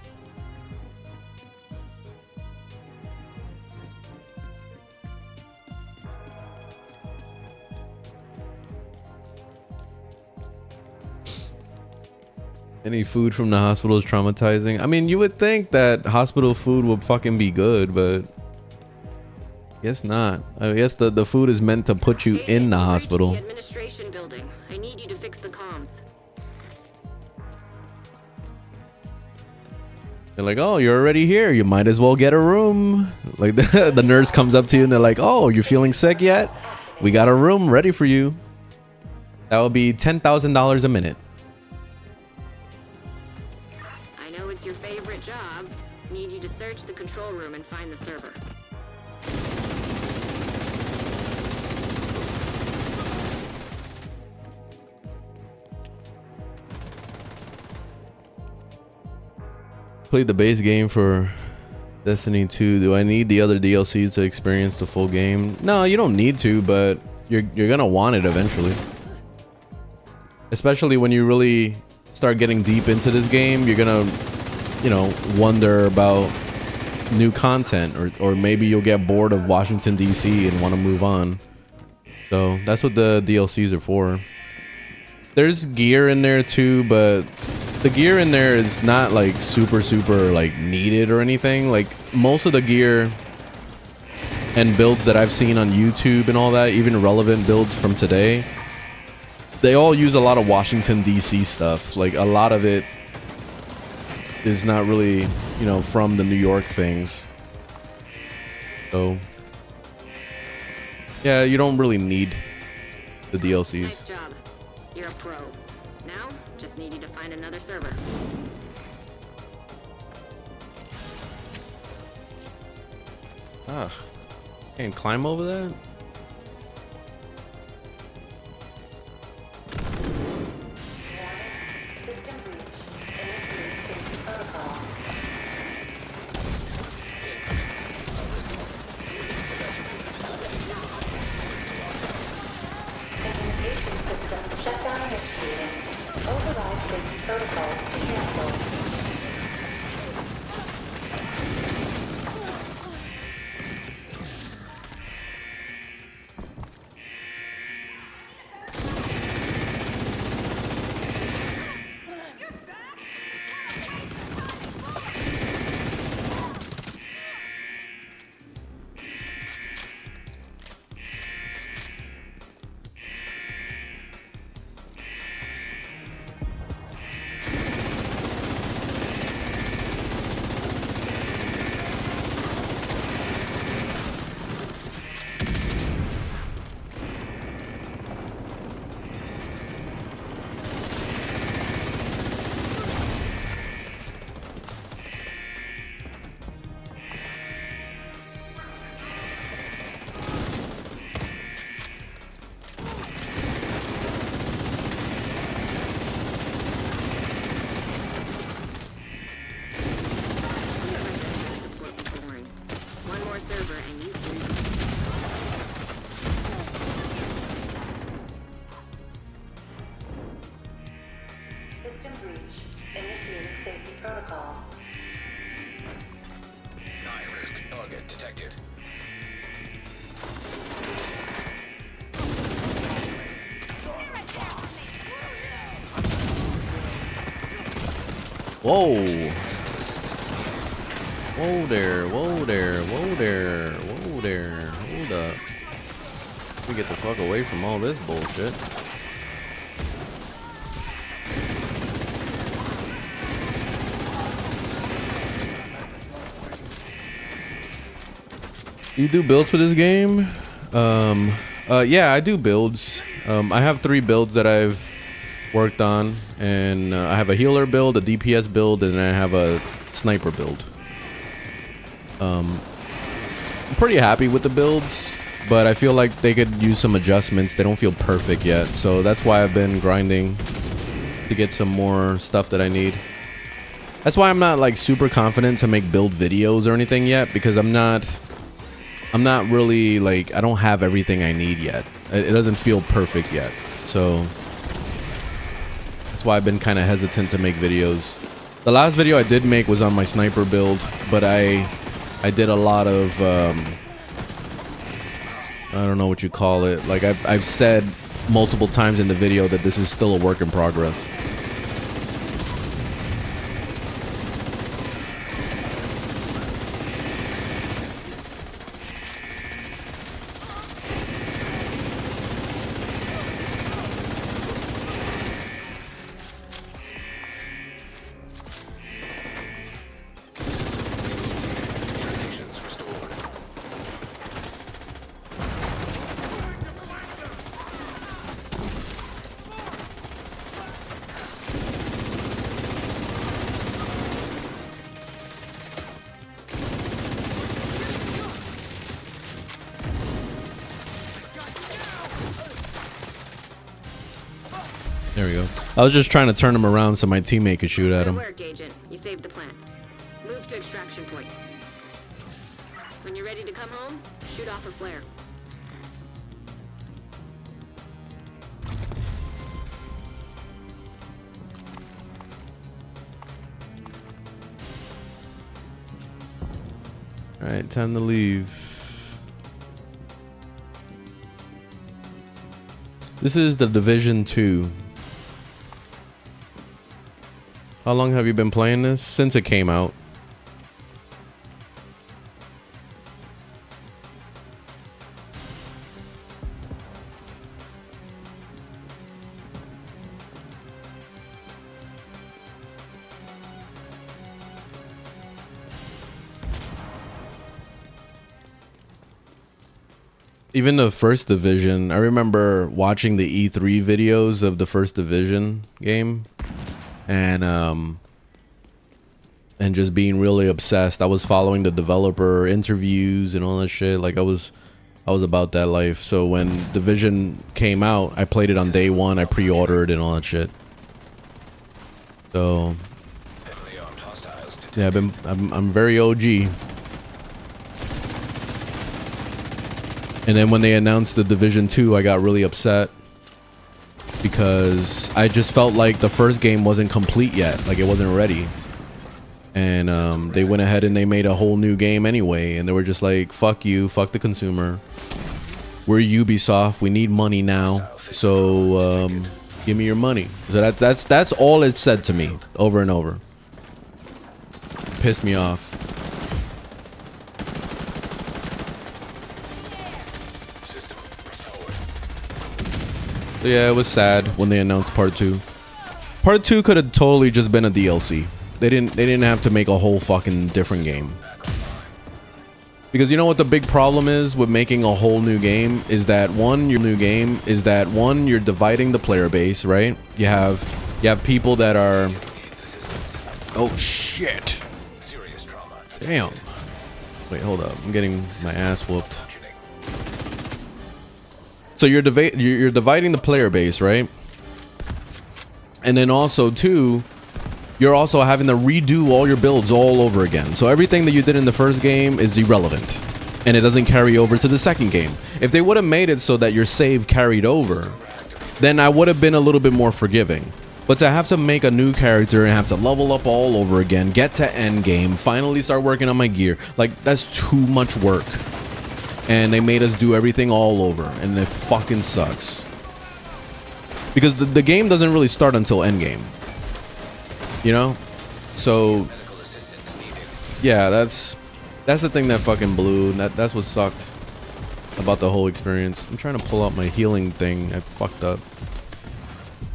Speaker 1: Any food from the hospital is traumatizing. I mean, you would think that hospital food would fucking be good, but guess not. I guess the food is meant to put you in the hospital.
Speaker 7: The administration building. I need you to fix the comms.
Speaker 1: They're like, oh, you're already here. You might as well get a room. Like the nurse comes up to you and they're like, oh, you feeling sick yet? We got a room ready for you. That would be $10,000 a minute.
Speaker 7: I know it's your favorite job. Need you to search the control room and find the server.
Speaker 1: Played the base game for Destiny 2. Do I need the other DLCs to experience the full game? No, you don't need to, but you're gonna want it eventually. Especially when you really start getting deep into this game, you're gonna, you know, wonder about new content, or maybe you'll get bored of Washington DC and want to move on. So that's what the DLCs are for. There's gear in there too, but the gear in there is not like super like needed or anything. Like most of the gear and builds that I've seen on YouTube and all that, even relevant builds from today, they all use a lot of Washington DC stuff. Like a lot of it is not really, you know, from the New York things. So yeah, you don't really need the DLCs.
Speaker 7: Nice job. You're a pro. Now, just need you to find another server.
Speaker 1: Ah, can't climb over that? Whoa. Whoa there, whoa there, whoa there, whoa there. Hold up. We get the fuck away from all this bullshit. You do builds for this game? Yeah, I do builds. I have 3 builds that I've worked on, and I have a healer build, a DPS build, and I have a sniper build. I'm pretty happy with the builds, but I feel like they could use some adjustments. They don't feel perfect yet, so that's why I've been grinding to get some more stuff that I need. That's why I'm not like super confident to make build videos or anything yet, because I'm not really like, I don't have everything I need yet. It doesn't feel perfect yet, so that's why I've been kind of hesitant to make videos. The last video I did make was on my sniper build, but I did a lot of I don't know what you call it. Like I've said multiple times in the video that this is still a work in progress. There we go. I was just trying to turn him around so my teammate could shoot at him.
Speaker 7: Good work, Agent. You saved the plant. Move to extraction point. When you're ready to come home, shoot off a flare.
Speaker 1: All right, time to leave. This is the Division 2. How long have you been playing this? Since it came out. Even the First Division, I remember watching the E3 videos of the First Division game, and just being really obsessed. I was following the developer interviews and all that shit. Like I was about that life. So when Division came out, I played it on day one. I pre-ordered and all that shit. So yeah, I'm very OG. And then when they announced the Division 2, I got really upset because I just felt like the first game wasn't complete yet. Like it wasn't ready. And they went ahead and they made a whole new game anyway. And they were just like, fuck you, fuck the consumer. We're Ubisoft. We need money now. So give me your money. So that's all it said to me over and over. Pissed me off. So yeah, it was sad when they announced part 2. Part 2 could have totally just been a DLC. They didn't have to make a whole fucking different game. Because you know what the big problem is with making a whole new game is that one, you're dividing the player base, right? You have people that are, oh shit. Damn. Wait, hold up. I'm getting my ass whooped. So you're dividing the player base, right? And then also too, you're also having to redo all your builds all over again. So everything that you did in the first game is irrelevant, and it doesn't carry over to the second game. If they would have made it so that your save carried over, then I would have been a little bit more forgiving. But to have to make a new character and have to level up all over again, get to end game, finally start working on my gear, like that's too much work. And they made us do everything all over, and it fucking sucks. Because the game doesn't really start until endgame. You know? So yeah, that's the thing that fucking blew. That's what sucked about the whole experience. I'm trying to pull out my healing thing. I fucked up.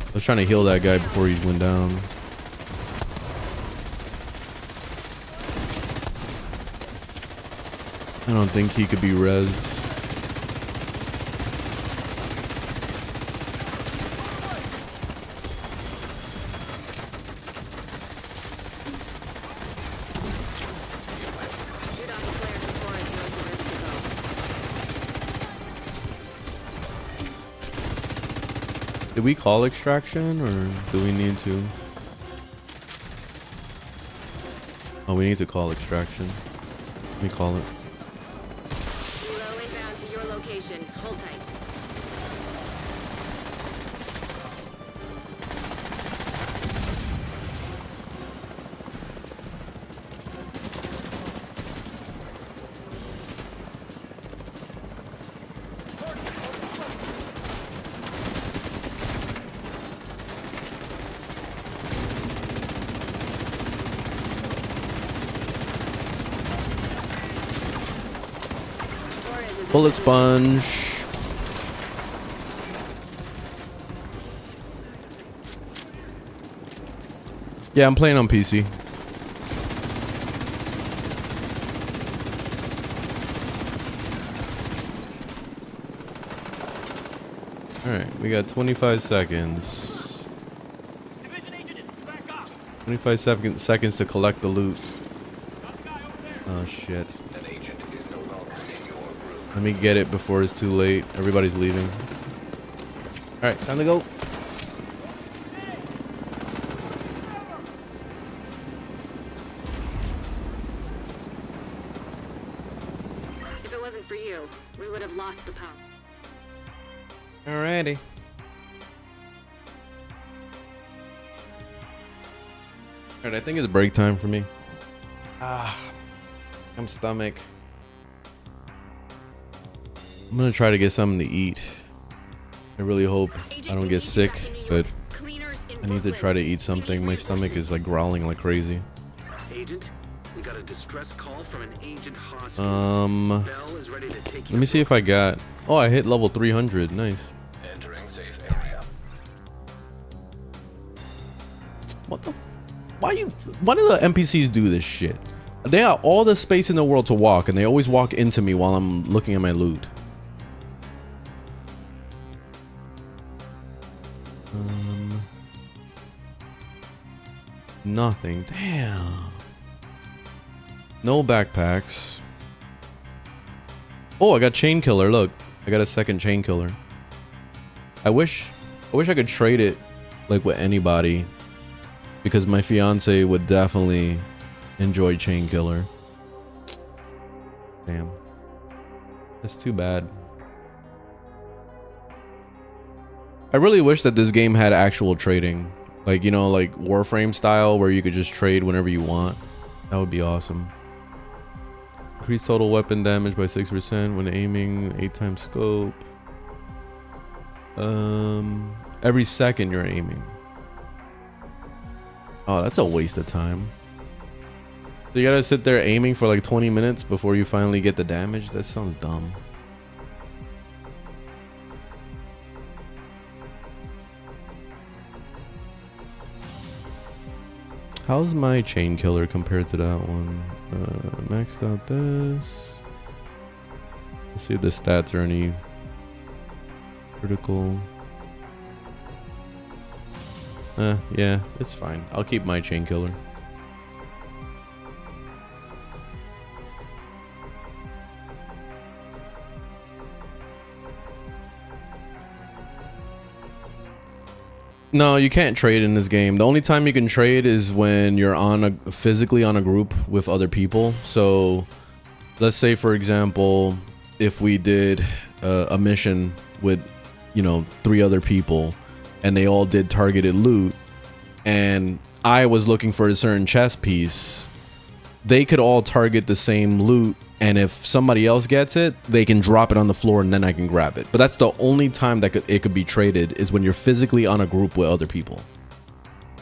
Speaker 1: I was trying to heal that guy before he went down. I don't think he could be rezzed. Did we call extraction or do we need to? Oh, we need to call extraction. Let me call it.
Speaker 7: Zero inbound to your location. Hold tight.
Speaker 1: Bullet sponge. Yeah, I'm playing on PC. Alright, we got 25 seconds. 25 seconds to collect the loot. Oh shit. Let me get it before it's too late. Everybody's leaving. Alright, time to go.
Speaker 7: wasn't for you, we would have lost the power.
Speaker 1: Alrighty. Alright, I think it's break time for me. I'm stomach. I'm gonna try to get something to eat. I really hope I don't get sick, but I need to try to eat something. My stomach is like growling like crazy.
Speaker 10: Agent, we got a distress call from an agent hostage. Bell is ready to take
Speaker 1: Let me see if I got. Oh, I hit level 300. Nice.
Speaker 6: Entering safe area.
Speaker 1: What the? Why do the NPCs do this shit? They have all the space in the world to walk, and they always walk into me while I'm looking at my loot. Nothing. Damn. No backpacks. Oh, I got chain killer. Look, I got a second chain killer. I wish I could trade it like with anybody, because my fiance would definitely enjoy chain killer. Damn. That's too bad. I really wish that this game had actual trading. Like, you know, like Warframe style, where you could just trade whenever you want. That would be awesome. Increase total weapon damage by 6% when aiming, 8 times scope. Every second you're aiming. Oh, that's a waste of time. So you gotta sit there aiming for like 20 minutes before you finally get the damage? That sounds dumb. How's my chain killer compared to that one? Maxed out this. Let's see if the stats are any critical. Yeah, it's fine. I'll keep my chain killer. No, you can't trade in this game. The only time you can trade is when you're physically on a group with other people. So let's say, for example, if we did a mission with, you know, 3 other people and they all did targeted loot, and I was looking for a certain chest piece, they could all target the same loot, and if somebody else gets it, they can drop it on the floor and then I can grab it. But that's the only time that it could be traded, is when you're physically on a group with other people.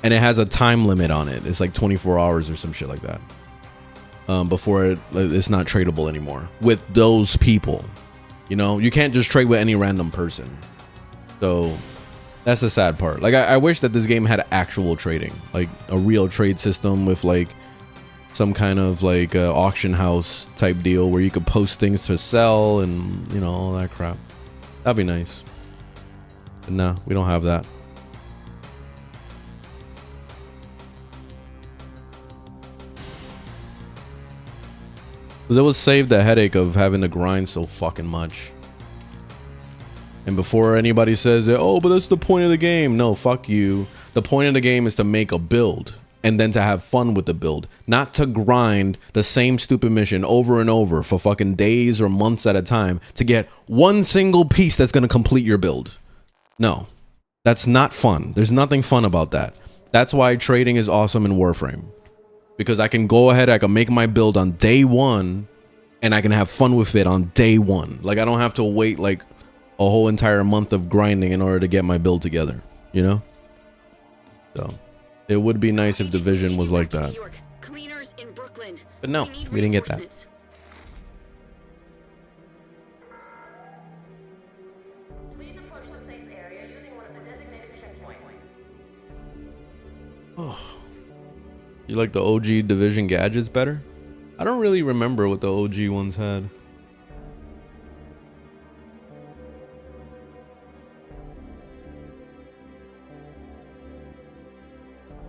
Speaker 1: And it has a time limit on it. It's like 24 hours or some shit like that. Before it's not tradable anymore with those people. You know, you can't just trade with any random person. So that's the sad part. Like, I wish that this game had actual trading, like a real trade system with like some kind of like auction house type deal where you could post things to sell and, you know, all that crap. That'd be nice. But no, we don't have that. Because it was saved the headache of having to grind so fucking much. And before anybody says, oh, but that's the point of the game. No, fuck you. The point of the game is to make a build. And then to have fun with the build, not to grind the same stupid mission over and over for fucking days or months at a time to get one single piece that's going to complete your build. No, that's not fun. There's nothing fun about that. That's why trading is awesome in Warframe, because I can go ahead, I can make my build on day 1 and I can have fun with it on day 1. Like, I don't have to wait like a whole entire month of grinding in order to get my build together, you know? So it would be nice if Division was like that. But no, we didn't get that.
Speaker 9: Please approach the safe area using one of the designated checkpoints.
Speaker 1: Oh. You like the OG Division gadgets better? I don't really remember what the OG ones had.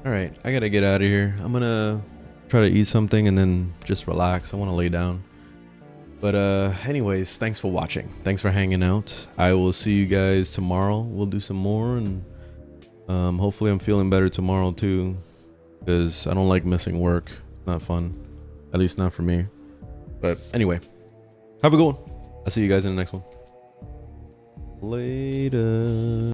Speaker 1: All right, I gotta get out of here. I'm gonna try to eat something and then just relax. I want to lay down. But anyways, thanks for watching. Thanks for hanging out. I will see you guys tomorrow. We'll do some more, and hopefully I'm feeling better tomorrow too, because I don't like missing work. Not fun, at least not for me. But anyway, have a good one. I'll see you guys in the next one. Later.